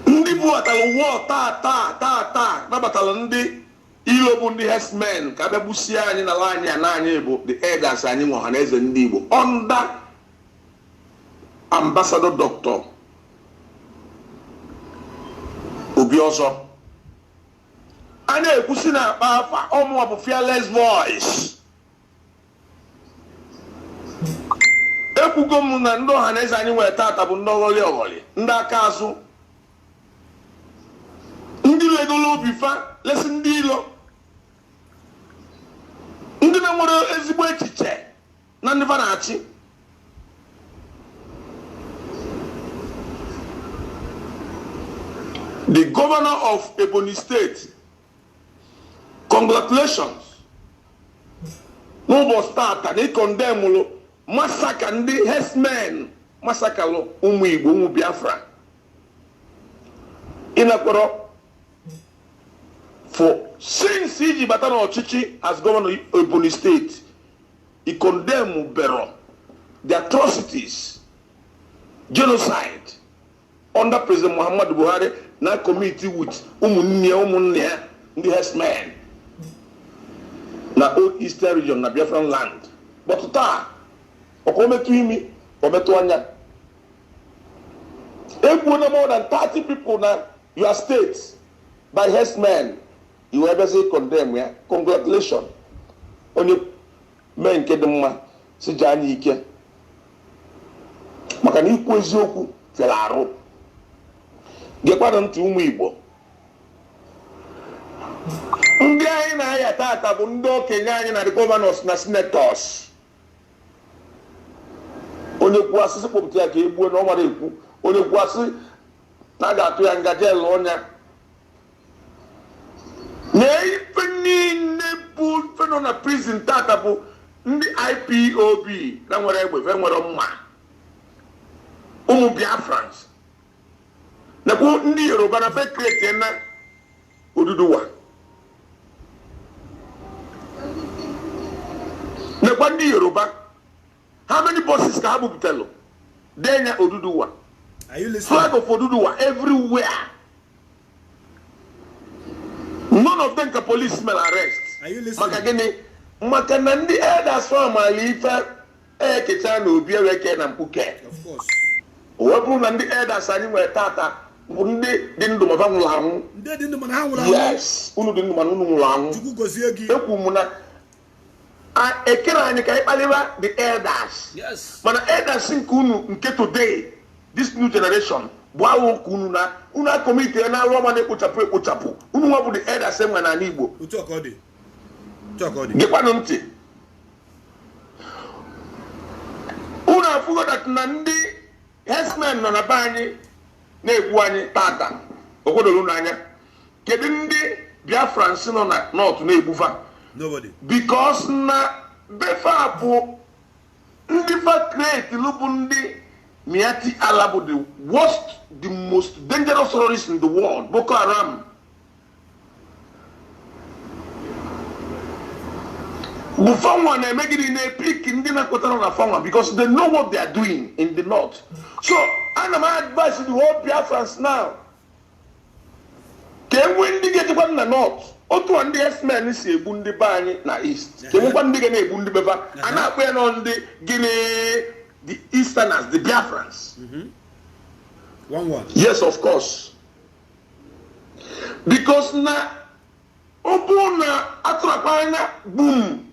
[SPEAKER 1] Ndị bụ atalụ war taa nabatalụ ndị ilo bụ ndị herdsmen ka abịa gbusie anyị na ala anyị na anyị bụ the elders anyị nwe ọha na eze ndị Igbo under Ambassador Dr. Obiọzọ. A na-ekwusi na akpa afa ọmụwa bụ fearless voice. ekwugo m na ndị ọha na eze anyị nwere tata bụ ndị ọghọlị ndị aka azụ ndị legolo obi fa lesi ndị ilo ndị na-nwere ezigbo echiche na ndị fa na-achị. The governor of Ebonyi State, congratulations. N'ụbọchị tata na ịkọndemụlụ masaka ndị herdsmen masakalụ ụmụ Igbo ụmụ Biafra. Ịnakwara for since iji bata n'ọchịchị as governor Ebonyi State, he condemned the atrocities, genocide under President Muhammadu Buhari na committee with ụmụnne ya ndị herdsmen na Old Eastern region na Biafran land. But taa ometụ imi ometụ anya egbuo na more than 30 people na your state by herdsmen. You ever say condemn ya? Congratulations. Onye mee nke dị mma si jee anyị ike maka na ikwu eziokwu fere arụ. Gekwana ntị ụmụ Igbo, ndị anyị na-aya tata bụ ndị okenye anyị na the governors na senators. Onye kwuo asị kpọpụta ya ka egbuo na ọ mara ekwu, onye kwuo asị na a ga-atụ ya nga jeel ọnya. Na ife niile bụ ife nọ na prison tata bụ ndị IPOB na nwere egbe fe nwere mma ụmụ Biafrans nakwa ndị Yoruba na fe kreti na Oduduwa nakwa ndị Yoruba. How many buses ka ha bupụtalụ denya Oduduwa? Flag of Oduduwa everywhere. None of them can police smell arrest.
[SPEAKER 2] Are you listening?
[SPEAKER 1] Maka gini maka na ndị elders from Alifa ekecha na obi eweke na mpuke.
[SPEAKER 2] Of course.
[SPEAKER 1] Weburu na ndị elders anyị nwere tata bụ ndị dị ndụ ma fa nwụrụ anwụ.
[SPEAKER 2] Ndị dị ndụ mana ha nwụrụ anwụ.
[SPEAKER 1] Yes, unu dị ndụ mana unu nwụrụ anwụ.
[SPEAKER 2] Chukwu gozie gị.
[SPEAKER 1] Ekwu m na ekere anyị ka ịkpaliwa the elders.
[SPEAKER 2] Yes.
[SPEAKER 1] Mana elders nke unu nke today, this new generation, bụ ahụ nke unu na unu akọmiti na arụ ọma na-ekpochapụ unu nwa bụ the elders enwe na Igbo.
[SPEAKER 2] Otu ọka ọ dị.
[SPEAKER 1] Gekwanụ ntị. Unu afụgo dat na ndị herdsmen nọ na be anyị na-egbu anyị tata okwodoro unu anya. Kedu ndị Biafrans nọ na north na-egbufa?
[SPEAKER 2] Nobody.
[SPEAKER 1] Because na befa bụ ndị fa create lụbụ ndị Miati Allah bụ the worst, the most dangerous terrorists in the world, Boko Haram. Bufanwa na emegidi na pick ndị na-akọtara na Fanwa because they know what they are doing in the north. So, ana my advice to the whole Biafrans now. Ka enwe ndị ga-ejekwa na north, otu ndị herdsmen si egbu ndị be anyị na east. Ka enwekwa ndị ga na-egbu ndị beba. A na-akpọ ya nọ ndị gịnị the Easterners, the Biafrans.
[SPEAKER 2] 1-1.
[SPEAKER 1] Yes, of course. Because na obuna atrapanya boom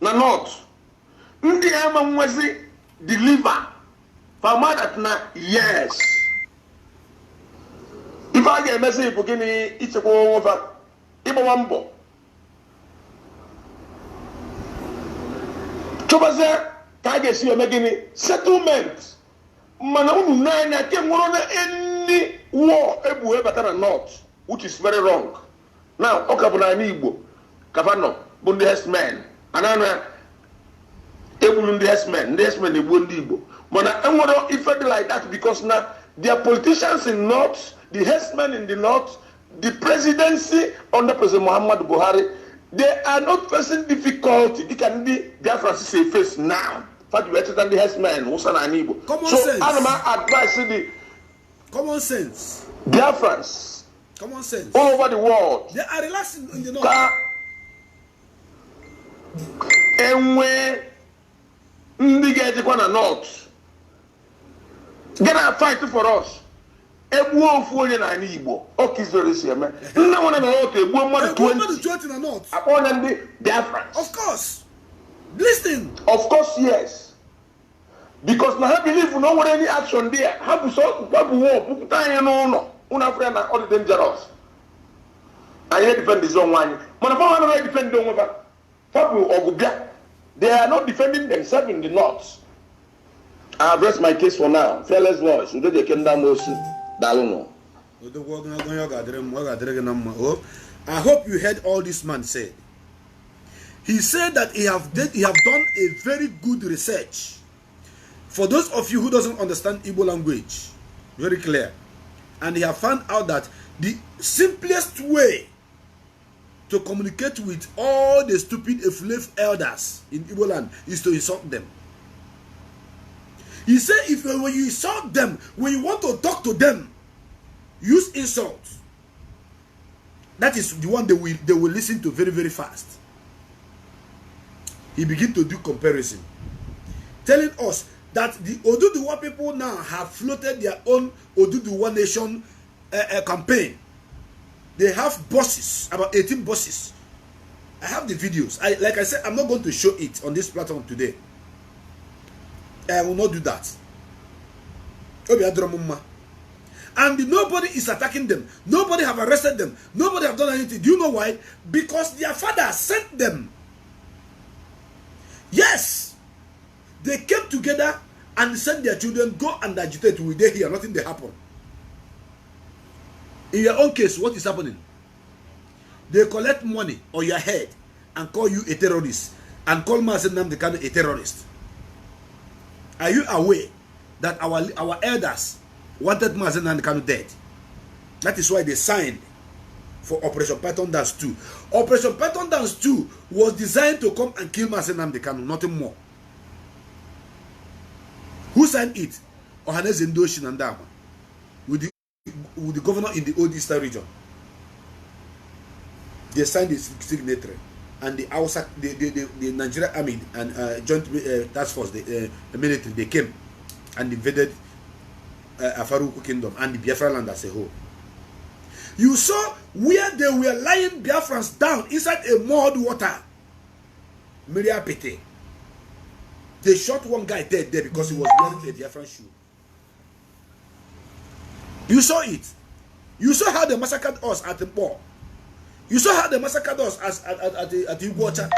[SPEAKER 1] na north. Ndi ama mwezi deliver. Fama that na yes. If I get a message for gini ichekwa over ibo mambo. Chobaze kage si omegini settlement. Mana unu nanya ke nworo na any war ebu ebata na north, which is very wrong. Now okabu na Igbo kafano bụ ndị herdsmen anana ebulu ndị herdsmen egbu ndị Igbo. Mana enwero effect like that because now their politicians in north, the herdsmen in the north, the presidency under President Muhammadu Buhari, they are not facing difficulty. They can be Biafra say face now. Fact better than the herdsmen who are Igbo.
[SPEAKER 2] Common
[SPEAKER 1] so
[SPEAKER 2] sense.
[SPEAKER 1] I advise the
[SPEAKER 2] Common sense.
[SPEAKER 1] Biafrans
[SPEAKER 2] Common sense.
[SPEAKER 1] all over the world.
[SPEAKER 2] They are relaxing in the north.
[SPEAKER 1] Ka enwe ndị ga-ejekwa na north gonna fight for us. Egbuo ofu onye na Igbo okizoro si eme nna nwana na north egbuo mmadụ
[SPEAKER 2] 20 na north.
[SPEAKER 1] akpọnya ndị Biafrans.
[SPEAKER 2] Of course. Listen.
[SPEAKER 1] Of course, yes. Because now I believe no one any action there. How to solve what we want. Put time no. Una friend are all dangerous. I defend this own one. Manapa I defend them over. Fabu or Gubia. They are not defending themselves in the north. I address my case for now. Fearless voice. Until they can down those Daluno.
[SPEAKER 2] I hope you heard all this man said. He said that he have done a very good research. For those of you who doesn't understand Igbo language, very clear, and he have found out that the simplest way to communicate with all the stupid slave elders in Igbo land is to insult them. He said when you insult them, when you want to talk to them, use insult. That is the one they will listen to very, very fast. He began to do comparison, telling us that the Oduduwa people now have floated their own Oduduwa Nation campaign. They have buses, about 18 buses. I have the videos. Like I said, I'm not going to show it on this platform today. I will not do that. And nobody is attacking them. Nobody have arrested them. Nobody have done anything. Do you know why? Because their father sent them. Yes. They came together and sent their children, go and agitate. We they here, nothing they happen. In your own case, what is happening? They collect money on your head and call you a terrorist and call Mazen Nnamdi Kanu a terrorist. Are you aware that our elders wanted Mazen Nnamdi Kanu dead? That is why they signed for Operation Python Dance 2. Operation Python Dance 2 was designed to come and kill Mazen Nnamdi Kanu, nothing more. Who signed it? Ohanaeze Ndosi Nandama, with the governor in the Old Eastern region. They signed the signatory, and the Nigerian Army and Joint Task Force, the military, they came and invaded Afaruku Kingdom and the Biafra land as a whole. You saw where they were lying Biafrans down inside a mud water. Miria Pete. They shot one guy dead there because he was wearing a Biafran shoe. You saw it. You saw how they massacred us at the Mpo. You saw how they massacred us at the Iguacha.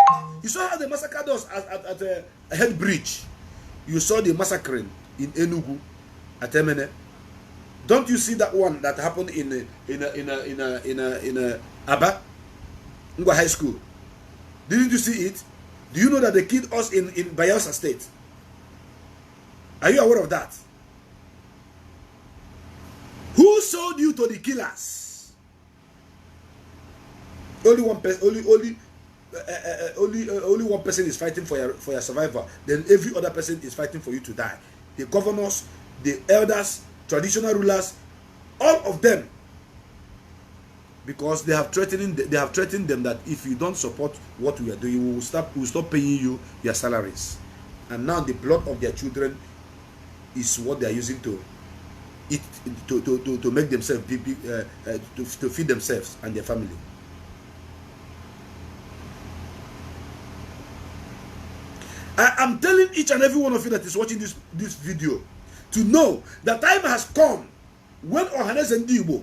[SPEAKER 2] You saw how they massacred us at a head bridge. You saw the massacring in Enugu at Emene. Don't you see that one that happened in Aba Ngwa High School? Didn't you see it? Do you know that they killed us in Bayelsa State? Are you aware of that? Who sold you to the killers? Only one person. Only one person is fighting for your survival. Then every other person is fighting for you to die. The governors, the elders, traditional rulers, all of them, because they have threatened them that if you don't support what we are doing, we will stop paying you your salaries. And now the blood of their children is what they are using to eat, to make themselves to feed themselves and their family. I am telling each and every one of you that is watching this video to know that time has come when Ohanaeze Ndigbo,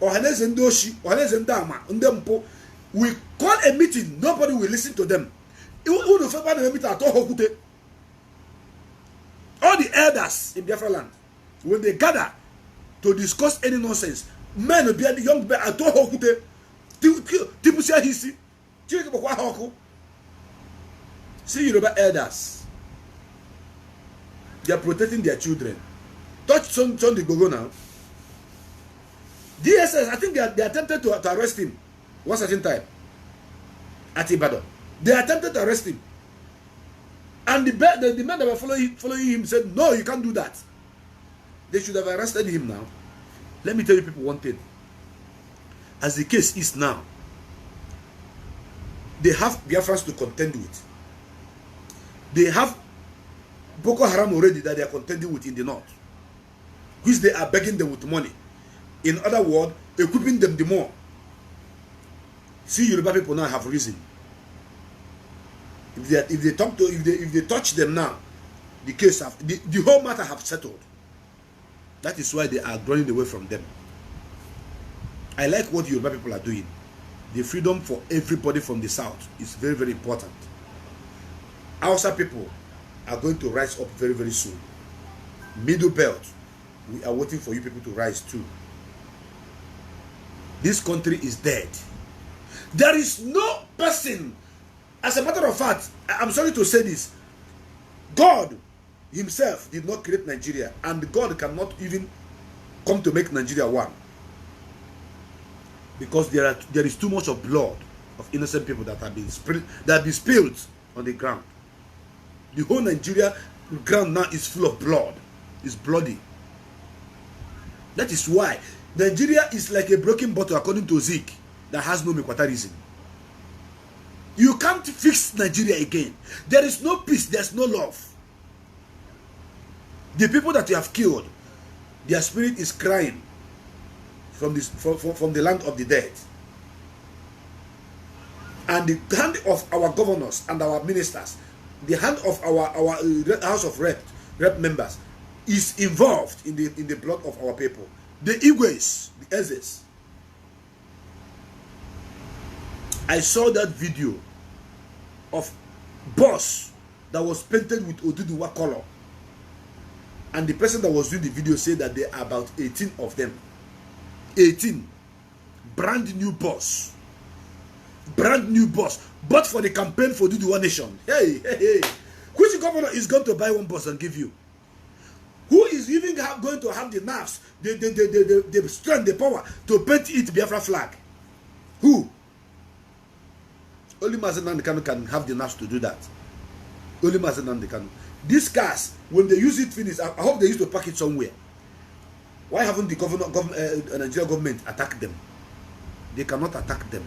[SPEAKER 2] Ohanaeze Ndosi, Ohanaeze Ndama, Ndempo will call a meeting. Nobody will listen to them. All the elders in Biafra land, when they gather to discuss any nonsense, men will be the young men at Tohokute, Tipusia Hisi, see Yoruba elders. They are protecting their children. Touch Son the Gogo now. DSS, I think they attempted to arrest him one certain time at Ibadan. They attempted to arrest him. And the men that were following him said, no, you can't do that. They should have arrested him now. Let me tell you people one thing. As the case is now, they have Biafrans to contend with. They have Boko Haram already that they are contending with in the north, which they are begging them with money. In other words, equipping them the more. See, Yoruba people now have reason. If they touch them now, the case have the whole matter have settled. That is why they are running away from them. I like what Yoruba people are doing. The freedom for everybody from the south is very, very important. Hausa people are going to rise up very, very soon. Middle belt, we are waiting for you people to rise too. This country is dead. There is no person, as a matter of fact, I'm sorry to say this, God himself did not create Nigeria, and God cannot even come to make Nigeria one. Because there is too much of blood of innocent people that have been spilled on the ground. The whole Nigeria ground now is full of blood. It's bloody. That is why Nigeria is like a broken bottle, according to Zeke, that has no mequatarism. You can't fix Nigeria again. There is no peace. There's no love. The people that you have killed, their spirit is crying from the land of the dead. And the hand of our governors and our ministers, the hand of our House of Rep members is involved in the blood of our people. The Igwes, the Ezes. I saw that video of bus that was painted with Oduduwa color. And the person that was doing the video said that there are about 18 of them. 18. Brand new bus. Brand new bus. But for the campaign for Oduduwa Nation. Hey. Which governor is going to buy one bus and give you? Who is even going to have the nerves, the strength, the power to paint it Biafra flag? Who? Only Mazi Nnamdi Kanu can have the nerves to do that. Only Mazi Nnamdi Kanu. These cars, when they use it finish, I hope they used to park it somewhere. Why haven't the Nigerian government attacked them? They cannot attack them.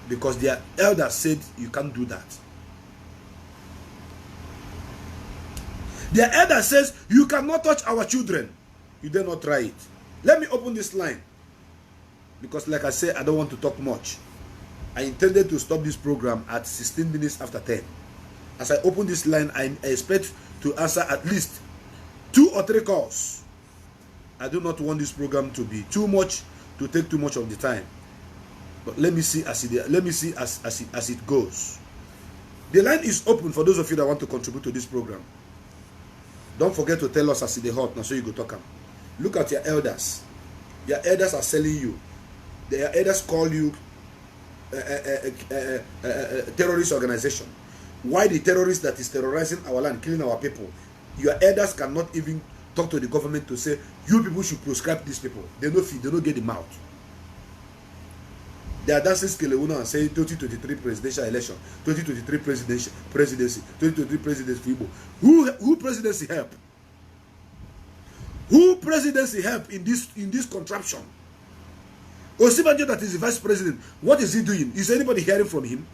[SPEAKER 2] Because their elders said you can't do that. Their elder says, you cannot touch our children. You dare not try it. Let me open this line. Because like I said, I don't want to talk much. I intended to stop this program at 16 minutes after 10. As I open this line, I expect to answer at least 2 or 3 calls. I do not want this program to be too much, to take too much of the time. But let me see as it goes. The line is open for those of you that want to contribute to this program. Don't forget to tell us as it is hot, now so you go talk. Look at your elders. Your elders are selling you. Their elders call you a terrorist organization. Why the terrorist that is terrorizing our land, killing our people? Your elders cannot even talk to the government to say, you people should proscribe these people. They don't get them out. They are dancing Skelewuna and saying 2023 presidential election, 2023 presidency, 2023 presidency for Igbo. Who presidency help? Who presidency help in this contraption? Osibanjo, that is the vice president, what is he doing? Is anybody hearing from him?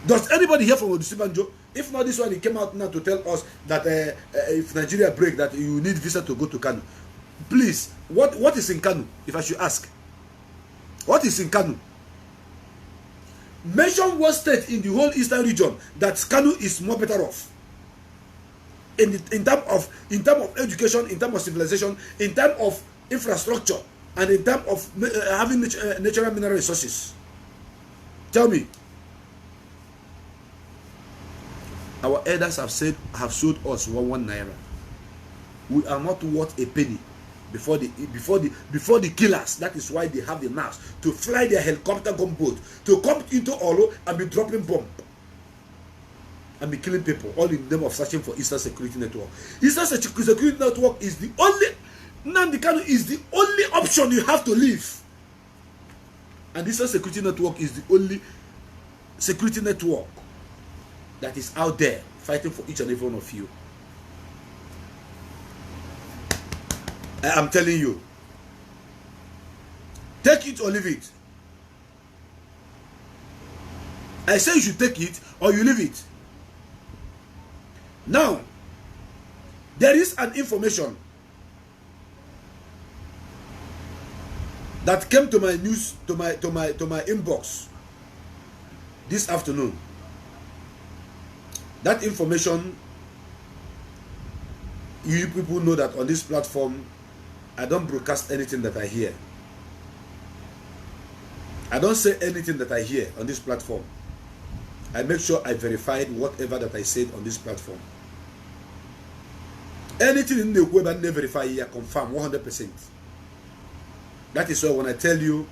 [SPEAKER 2] Does anybody hear from Osibanjo? If not, this one, he came out now to tell us that if Nigeria break, that you need visa to go to Kanu. Please, what is in Kanu, if I should ask? What is in Kanu? Mention one state in the whole eastern region that Kanu is more better off. In terms of education, in terms of civilization, in terms of infrastructure, and in terms of having natural mineral resources. Tell me. Our elders have sold us 1 naira. We are not worth a penny before the killers. That is why they have the nerves to fly their helicopter gunboat to come into Olo and be dropping bomb and be killing people, all in the name of searching for Eastern Security Network. Eastern Security Network is the only, Nnamdi Kanu is the only option you have to leave. And Eastern Security Network is the only security network that is out there fighting for each and every one of you. I am telling you, take it or leave it. I say you should take it or you leave it. Now, there is an information that came to my news, to my inbox this afternoon. That information, you people know that on this platform, I don't broadcast anything that I hear. I don't say anything that I hear on this platform. I make sure I verified whatever that I said on this platform. Anything in the web and never verify here, confirm 100%. That is why when I tell you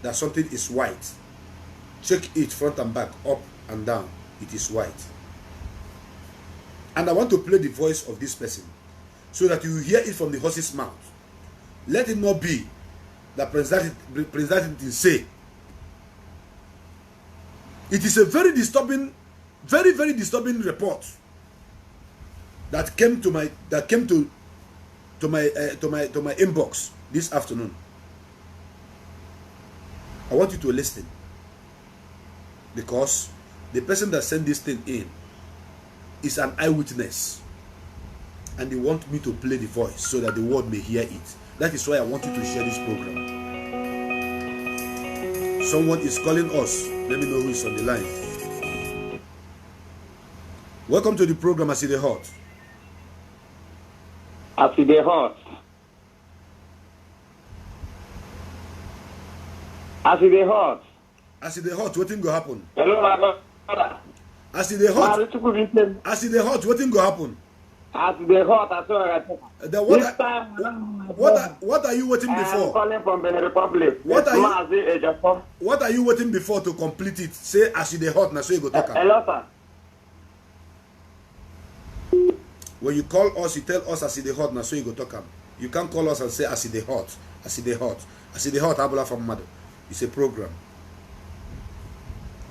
[SPEAKER 2] that something is white, check it front and back, up and down, it is white. And I want to play the voice of this person so that you hear it from the horse's mouth. Let it not be that President say. It is a very disturbing, very disturbing report that came to my inbox this afternoon. I want you to listen, because the person that sent this thing in is an eyewitness, and they want me to play the voice so that the world may hear it. That is why I want you to share this program. Someone is calling us. Let me know who is on the line. Welcome to the program, As It Hot.
[SPEAKER 3] As It Hot. As It Hot.
[SPEAKER 2] As It Hot, what thing go happen?
[SPEAKER 3] Hello, my brother.
[SPEAKER 2] As It Hot. As It Hot, what thing go happen?
[SPEAKER 3] As It Hot, I saw it.
[SPEAKER 2] What are you waiting before?
[SPEAKER 3] I'm calling from the Republic.
[SPEAKER 2] What are you waiting before to complete it? Say As It Hot, now so you go talk.
[SPEAKER 3] Hello, sir.
[SPEAKER 2] When you call us, you tell us As It Hot, now so you go talk. You can't call us and say As It Hot. As It Hot. As It Hot, Abula from Mado. It's a program.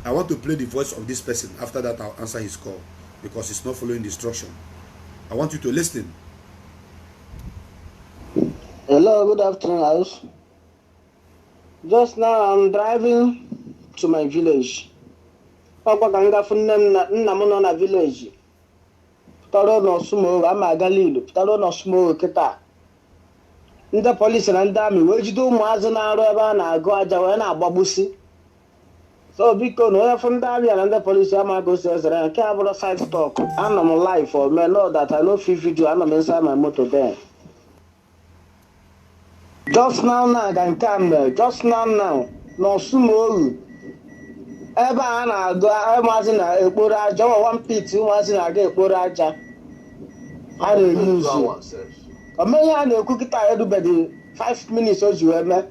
[SPEAKER 2] I want to play the voice of this person. After that, I'll answer his call, because it's not following the instruction. I want you to listen.
[SPEAKER 4] Hello, good afternoon, house. Just now I'm driving to my village. Papa kanga nna m nọ na village. Pụtara no sumo ama agalilu. Pụtara no sumo kịta. Ndị police na ndị amị wee jide ụmụazị na-arụ ebe a na-agụ aja wee na-agbagbusi. So biko na onye fụ ndị amị na ndị police ama gosi ezere nke a bụrụ side talk. Anọ m live for me know that I know free video. Anọ m inside my motor there. Just now can come just now no sumo ebe a na-agụ ụmụazị na ekporo aja one pit ụmụazị na-aga ekporo aja a na-eyuzu omenye a na-ekwu kịta edubedi 5 minutes o ji wee mee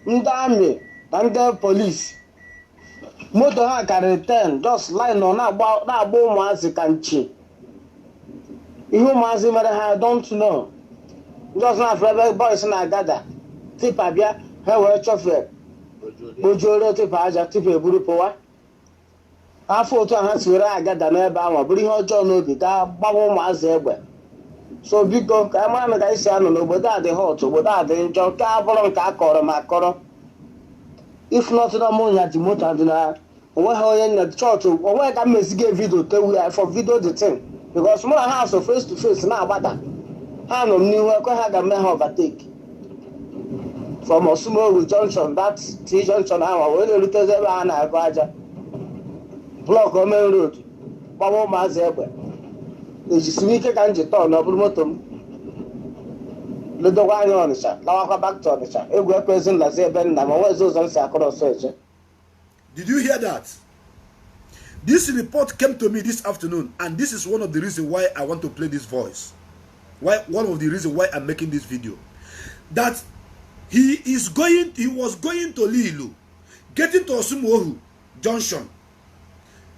[SPEAKER 4] ndị amị na ndị polisi moto ha karịrị 10 just line nọ na-agba ụmụazị ka nchi ihe ụmụazị mere ha don't know. Just now, for boys na agada, tipa bia, ha were chauffeur. Bojoro tipa aja, tipa eburu powa. Afọ otu ha si were agada n'ebe ahụ, bụrụ ihe ọjọọ n'obi ga gbawa ụmụazị egbe. So biko, ka mara na ka isi anọ n'obodo a dị hot, obodo a dị njọ, nke abụrụ nke a kọrọ ma akọrọ. If not na mụ nya dị moto dị na onweghị onye nna chọọchị, onweghị ka mmeziga video tewu ya for video the thing. Because mụ na ha so face to face na-agbada. I know new ha ga me ha overtake from Osumoru Junction, that T junction ahụ wee na-erutezi ebe a na-agụ aja block main road gbawa ụmụazị egbe ejisiri ike ka m ji tọọ n'ọbụrụ moto m ledokwa anya Ọnịcha lawakwa back to Ọnịcha egwu ekwezi nlazi ebe nna m onwezi ụzọ m si akụrụ ọsọ eje.
[SPEAKER 2] Did you hear that? This report came to me this afternoon, and this is one of the reasons why I want to play this voice. One of the reasons why I'm making this video, that he was going to Lilu, getting to Osumoru Junction.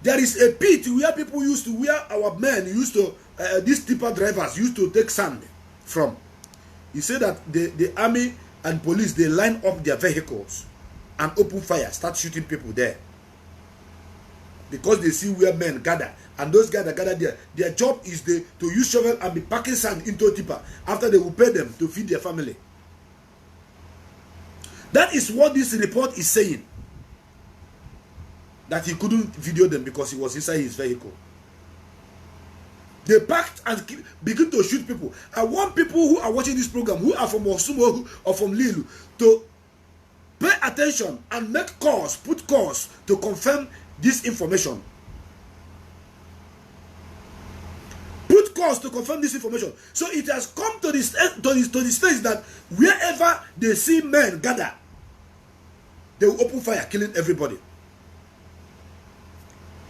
[SPEAKER 2] There is a pit where people used to, where our men used to, these tipper drivers used to take sand from. He said that the army and police, they line up their vehicles and open fire, start shooting people there, because they see where men gather. And those guys that gather there, their job is to use shovel and be packing sand into a tipper after they will pay them to feed their family. That is what this report is saying. That he couldn't video them because he was inside his vehicle. They packed and begin to shoot people. I want people who are watching this program, who are from Osumoru or from Lilu, to pay attention and make calls, put calls to confirm this information. calls to confirm this information. So it has come to the stage that wherever they see men gather, they will open fire, killing everybody.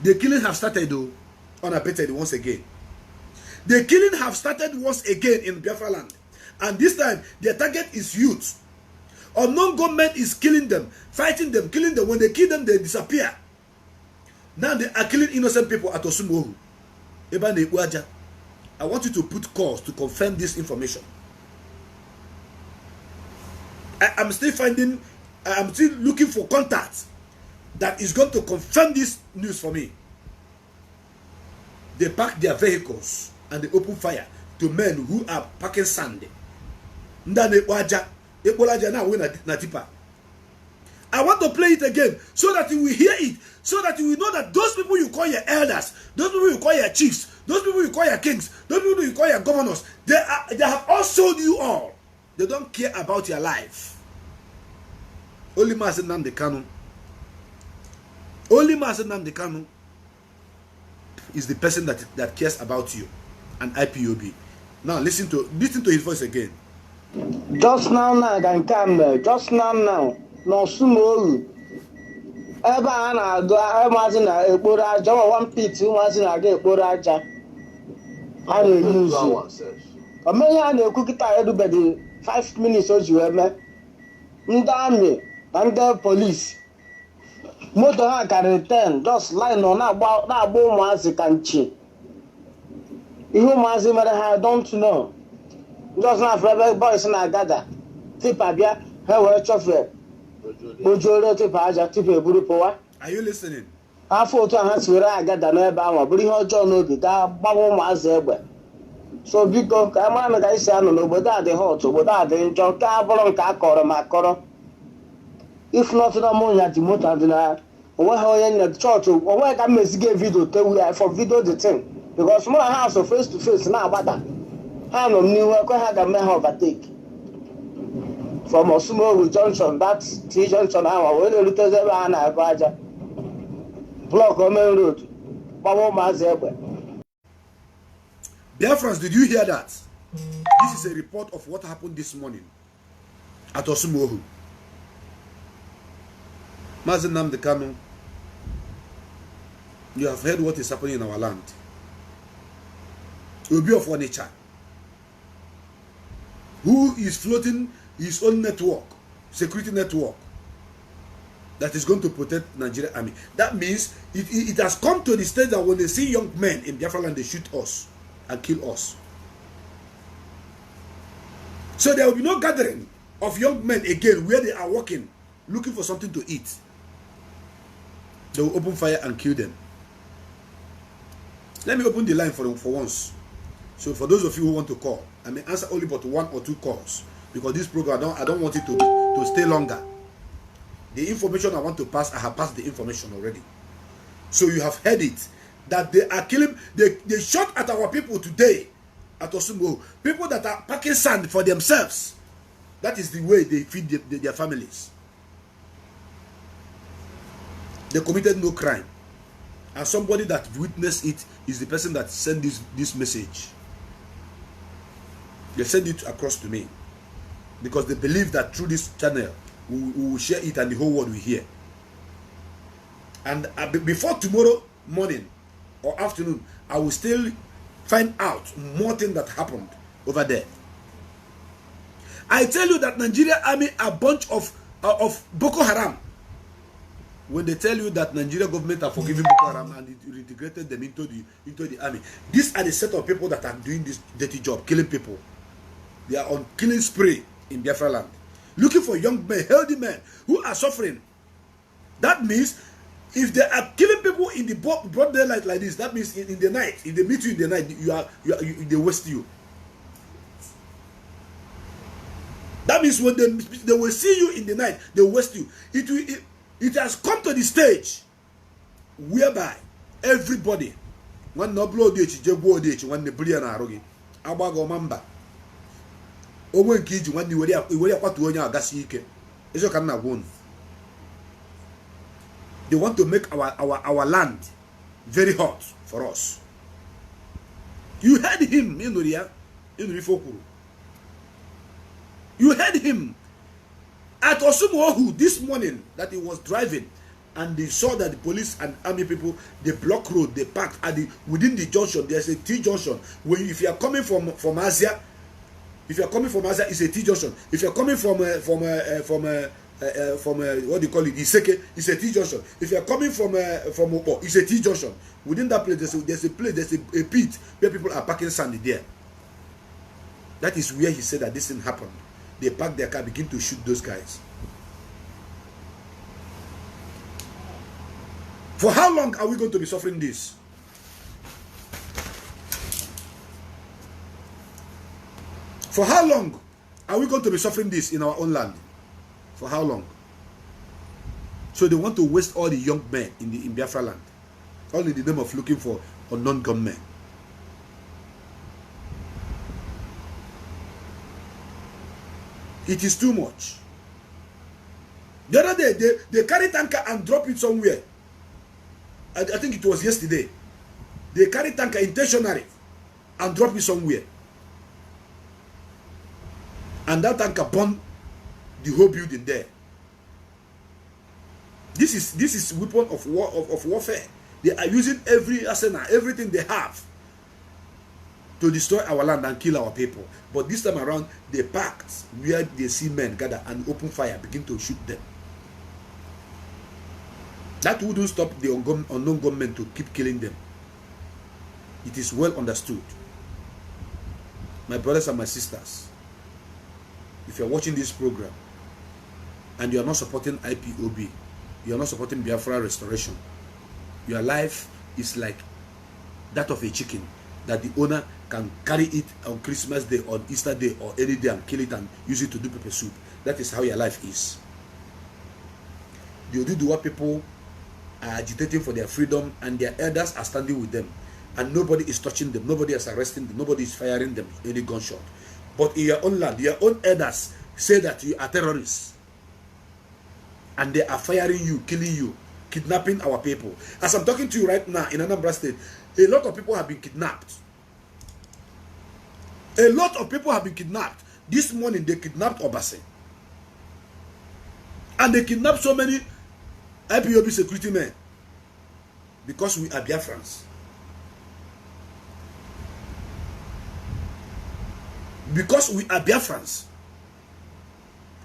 [SPEAKER 2] The killing have started though, unabated once again. The killing have started once again in Biafra land. And this time, their target is youth. Unknown government is killing them, fighting them, killing them. When they kill them, they disappear. Now they are killing innocent people at Osumohu. I want you to put calls to confirm this information. I'm still looking for contacts that is going to confirm this news for me. They park their vehicles and they open fire to men who are packing sand. I want to play it again so that you will hear it, so that you will know that those people you call your elders, those people you call your chiefs, those people you call your kings, those people you call your governors, they have all sold you all. They don't care about your life. Only Mazen Nnamdi Kanu. Only Mazen Nnamdi Kanu is the person that cares about you and IPOB. Now listen to his voice again.
[SPEAKER 4] Just now, just now. No Sumoru. Ebe a na-agụ maazị na ekporo aja one pit maazị na-aga ekporo aja a na-eyuzu omenye a na-ekwu kịta edubedi 5 minutes o ji wee mee ndị amị na ndị polisi moto ha karịrị 10 just line nọ na-agba ụmụazị ka nchi ihe ụmụazị mere ha don't know just na-afụ ebe boys na-agada tipa bịa ha wee chọfee. Are
[SPEAKER 2] you listening?
[SPEAKER 4] Afọ otu ha siwere agada n'ebe ahụ bụrụ ihe ọjọọ n'obi gaa gbawa ụmụazị egbe. So biko ka mara na ga isi anọ n'obodo a dị hot, obodo a dị njọ, nke a bụrụ nke a kọrọ ma akọrọ. If not na mụ nya dị moto dị na onweghị onye nne chọọchị onweghị ka mmeziga vidio tewu ya for video the thing because mụ na ha so face to face na-agbada ha nọ n'ihu ekwe ha ga-eme ha overtake. From Osumoru Junction, that T junction, when you tell them I block on main road.
[SPEAKER 2] Biafrans, did you hear that? This is a report of what happened this morning at Osumoru. Mazen Nnamdi Kanu, you have heard what is happening in our land. Obi of Onitsha, who is floating his own network, security network, that is going to protect Nigerian army. That means it has come to the stage that when they see young men in Biafra land, they shoot us and kill us. So there will be no gathering of young men again where they are walking, looking for something to eat. They will open fire and kill them. Let me open the line for once. So for those of you who want to call, I may answer only but 1 or 2 calls. Because this program, I don't want it to stay longer. The information I want to pass, I have passed the information already. So you have heard it. That they are killing, they shot at our people today at Osumoru. People that are packing sand for themselves. That is the way they feed their families. They committed no crime. And somebody that witnessed it is the person that sent this message. They sent it across to me. Because they believe that through this channel, we will share it and the whole world will hear. And before tomorrow morning or afternoon, I will still find out more things that happened over there. I tell you that Nigeria army are a bunch of Boko Haram. When they tell you that Nigeria government are forgiving Boko Haram and it integrated them into the army, these are the set of people that are doing this dirty job, killing people. They are on killing spree in Biafra land, looking for young men, healthy men who are suffering. That means if they are killing people in the broad daylight like this, that means in the night, if they meet you in the night, they waste you. That means when they will see you in the night, they will waste you. It has come to the stage whereby everybody, when no blow ditch, when the brilliant arogi, abago mamba. They want to make our land very hot for us. You heard him, you heard him at Osumohu this morning that he was driving, and they saw that the police and army people, they block road, they parked at within the junction. There's a T junction. If you are coming from Asia, it's a T junction. If you're coming from what do you call it, Iseke, it's a T junction. If you're coming from Opo, it's a T junction. Within that place, there's a pit where people are parking sand there. That is where he said that this thing happened. They park their car, begin to shoot those guys. For how long are we going to be suffering this? For how long are we going to be suffering this in our own land? For how long? So they want to waste all the young men in Biafra land, all in the name of looking for unknown gunmen. It is too much. The other day, they carry tanker and drop it somewhere. I think it was yesterday. They carry tanker intentionally and drop it somewhere. And that tanker burned the whole building there. This is weapon of warfare. They are using every arsenal, everything they have to destroy our land and kill our people. But this time around, they packed where they see men gather and open fire, begin to shoot them. That wouldn't stop the unknown government to keep killing them. It is well understood. My brothers and my sisters, if you are watching this program and you are not supporting IPOB, you are not supporting Biafra restoration, your life is like that of a chicken that the owner can carry it on Christmas Day, on Easter Day, or any day and kill it and use it to do pepper soup. That is how your life is. The Oduduwa people are agitating for their freedom, and their elders are standing with them, and nobody is touching them, nobody is arresting them, nobody is firing them any gunshot. But in your own land, your own elders say that you are terrorists, and they are firing you, killing you, kidnapping our people. As I'm talking to you right now in Anambra State, a lot of people have been kidnapped. A lot of people have been kidnapped. This morning they kidnapped Obase, and they kidnapped so many IPOB security men because we are Biafrans. Because we are Biafrans.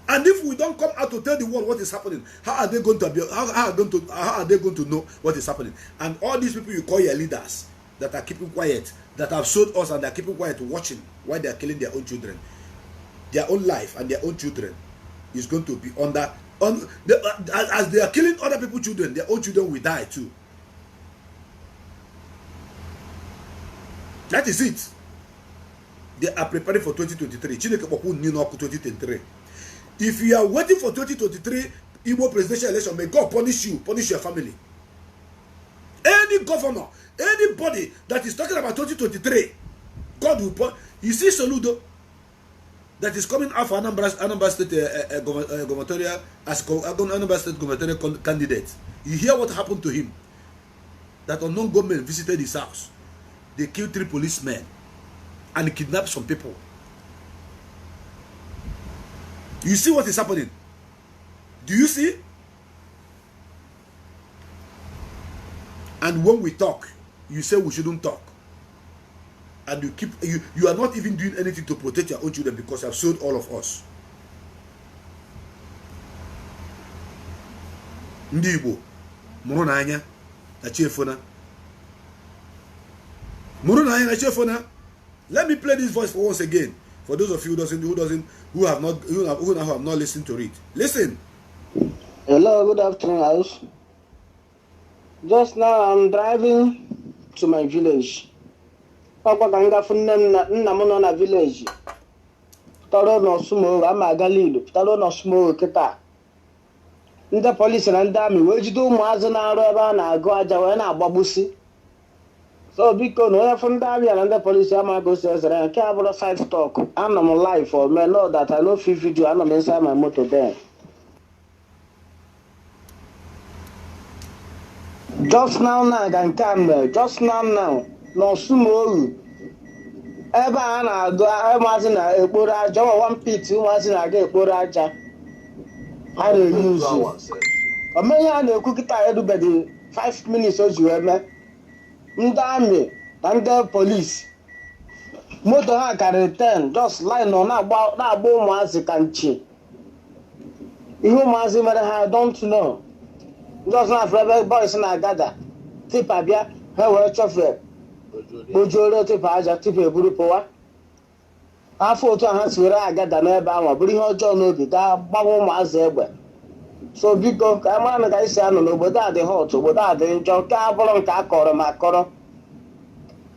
[SPEAKER 2] And if we don't come out to tell the world what is happening, how are they going to know what is happening? And all these people you call your leaders that are keeping quiet, that have sold us and they are keeping quiet, watching while they are killing their own children, their own life and their own children is going to be as they are killing other people's children, their own children will die too. That is it. They are preparing for 2023. 2023. If you are waiting for 2023 Igbo presidential election, may God punish you, punish your family. Any governor, anybody that is talking about 2023, God will punish. You see Soludo that is coming out for Anambra State gubernatorial as Anambra State gubernatorial candidate. You hear what happened to him? That unknown government visited his house. They killed 3 policemen and kidnapped some people. You see what is happening? Do you see? And when we talk, you say we shouldn't talk. And you are not even doing anything to protect your own children because you have sold all of us. Ndị Igbo mụrụ n'anya na chefona. Mụrụ n'anya na chefona. Let me play this voice for once again. For those of you who have not listened to it. Listen.
[SPEAKER 4] Hello, good afternoon, house. Just now I'm driving to my village. Papa kanga funne nna m nọ na village. Pụtara na Osumo, ama aga Lido, pụtara na Osumo kịta. Ndị police na ndị amị wee jide ụmụazị na-arụ ebe a na-agụ aja wee na-agbagbusi. So biko no ya from that and the police am go say I care about 5 talk. I'm on live for me know that I know 5 video I'm inside my motor there. Just now I can come just now no Sumo ebe a na-agụ ụmụazị na-ekporo aja one pit ụmụazị na-aga ekporo aja a na-eyuzu omenye a na-ekwu kịta erubeghị 5 minutes o ji wee mee ndị amị na ndị polisi moto ha karịrị 10 just line nọ na-agba ụmụazị ka nchi ihe ụmụazị mere ha don't know just na-afụ ebe boys na-agada tipa bịa ha were chọfe ojuoro tipa aja tipa eburu pụwa afọ otu a ha si were agada n'ebe ahụ bụrụ ihe ọjọọ n'obi gaa gbawa ụmụazị egbe so biko ka a mara na ka isi anọ n'obodo a dị hot obodo a dị njọ nke a bụrụ nke a kọrọ ma akọrọ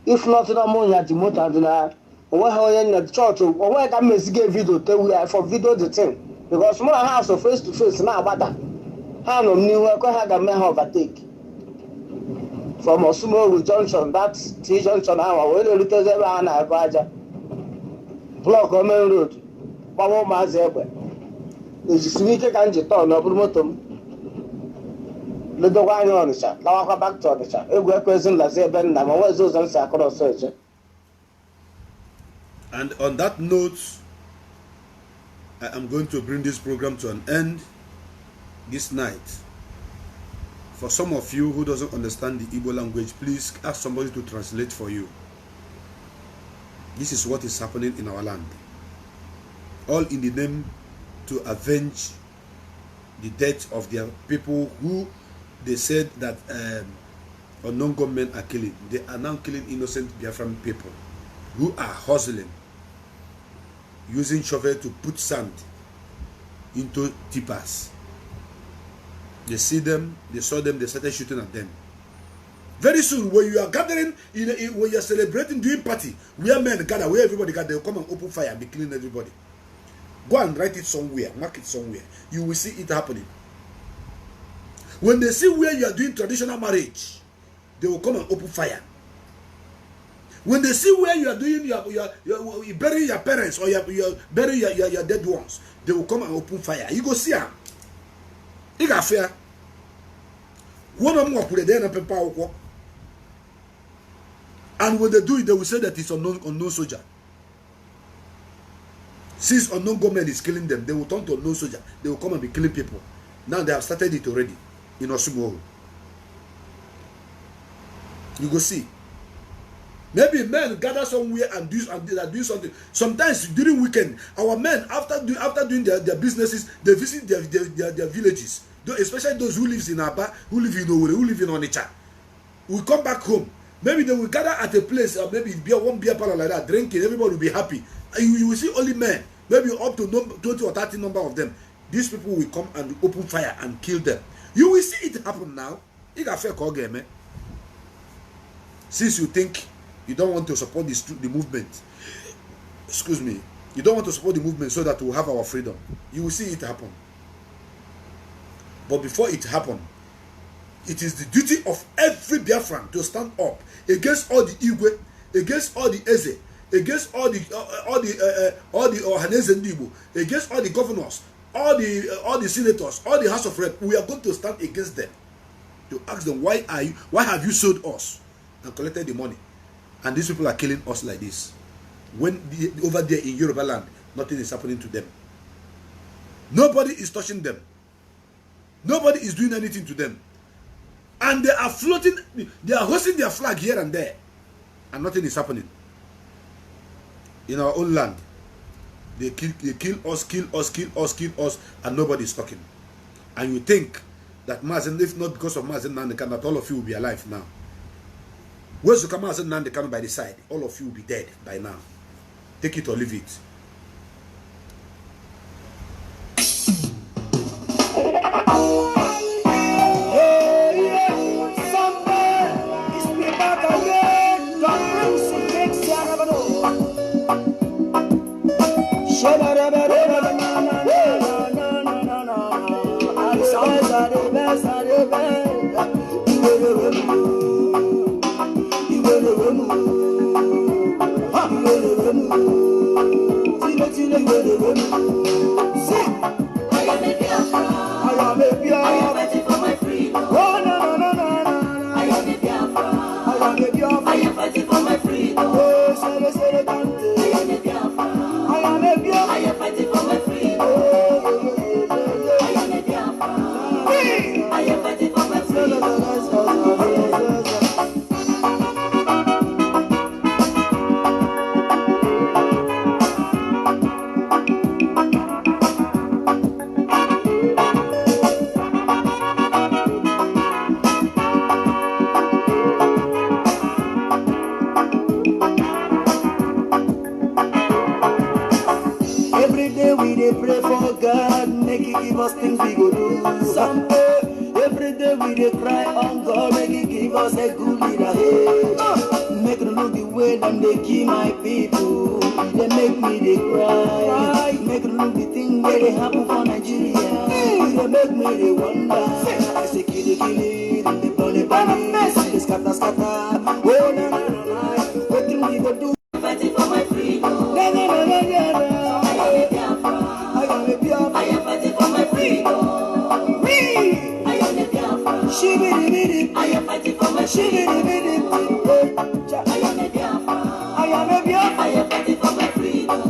[SPEAKER 4] if not na mụnya dị moto dị na onweghị onye nne chọọchị onweghị ka m meziga vidio tewu ya for video the thing because mụ na ha so face to face na-agbada ha nọ m n'ihu ekwe ha ga-eme ha overtake from Osumoru junction that T junction ahụ wee na-erutezi ebe ha na-agụ aja blọk main road gbawa ụmụazị egbe ejisiri ike ka m ji tọọ na ọ bụrụ moto m ledokwa anya Ọnịcha lawakwa back to Ọnịcha egwu ekwezi nlazi ebe nna ma nwezi ụzọ m si akọrọ ọsọ eje.
[SPEAKER 2] And on that note, I am going to bring this program to an end this night. For some of you who doesn't understand the Igbo language, please ask somebody to translate for you. This is what is happening in our land. All in the name to avenge the death of their people who they said that unknown government are killing. They are now killing innocent Biafran people who are hustling, using shovel to put sand into tippers. They see them, they saw them, they started shooting at them. Very soon, when you are gathering, when you are celebrating, doing party, where men gather, where everybody gather, they will come and open fire and be killing everybody. Go and write it somewhere, mark it somewhere. You will see it happening. When they see where you are doing traditional marriage, they will come and open fire. When they see where you are doing you burying your parents or you bury your dead ones, they will come and open fire. You go see them. You got fear. One of them will put it there and power. And when they do it, they will say that it's unknown soldier. Since unknown government is killing them, they will turn to unknown soldier. They will come and be killing people. Now they have started it already in Osumoru. You go see. Maybe men gather somewhere and do something. Sometimes during weekend, our men after doing their businesses, they visit their villages. Especially those who live in Aba, who live in Owerri, who live in Onitsha. We come back home. Maybe they will gather at a place, or maybe one beer parlor like that, drinking. Everybody will be happy. And you will see only men, maybe up to 20 or 30 number of them. These people will come and open fire and kill them. You will see it happen now. Since you think you don't want to support the movement, excuse me, you don't want to support the movement so that we'll have our freedom, you will see it happen. But before it happens, it is the duty of every Biafran to stand up against all the Igwe, against all the Eze, against all the Ohaneze Ndibo, against all the governors, all the senators, all the House of Rep. We are going to stand against them to ask them, why have you sold us and collected the money? And these people are killing us like this. When over there in Yoruba land, nothing is happening to them. Nobody is touching them. Nobody is doing anything to them. And they are floating, they are hosting their flag here and there. And nothing is happening. In our own land, they kill us, and nobody is talking. And you think that Mazen, if not because of Mazen Nandekan, that all of you will be alive now. Where's the Mazen Nandekan by the side? All of you will be dead by now. Take it or leave it.
[SPEAKER 5] I am fighting for my freedom. give us things we go do. Someday, every day we dey cry on God, make He give us a good leader. Hey, make them look the way them they kill my people. They make me they cry. Make them look the thing where they happen for Nigeria. They make me they wonder. I say kill it, and they burn it, they scatter. Oh na na na na, what do we go do? Fighting for my freedom. I am a Biafra. I am fighting for my freedom. Me. I am a Biafra. Shibidi. I am fighting for my shibidi. I am a Biafra. I am a Biafra. I am fighting for my freedom.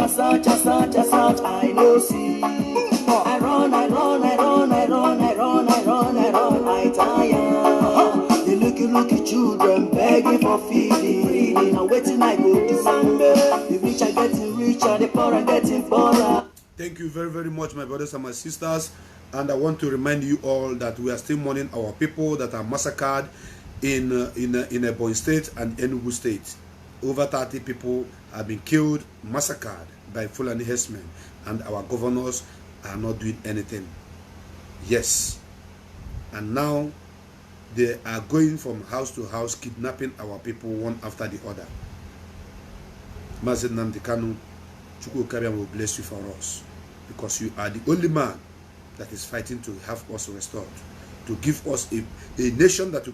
[SPEAKER 5] Search, I no see. I run, I tire. The looky children begging for feeding. Now waiting I go to Sunday. The rich are getting richer, the poor are getting poorer.
[SPEAKER 2] Thank you very, very much, my brothers and my sisters. And I want to remind you all that we are still mourning our people that are massacred in Ebonyi State and Enugu State. Over 30 people have been killed, massacred by Fulani herdsmen, and our governors are not doing anything. Yes. And now they are going from house to house, kidnapping our people one after the other. Mazi Nnamdi Kanu, Chukwu Kabiam will bless you for us, because you are the only man that is fighting to have us restored, to give us a nation that we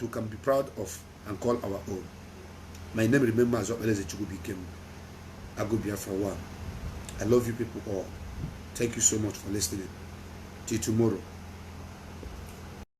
[SPEAKER 2] can be proud of and call our own. My name remains as Chukwu became Agubia for one. I love you people all. Thank you so much for listening. Till tomorrow.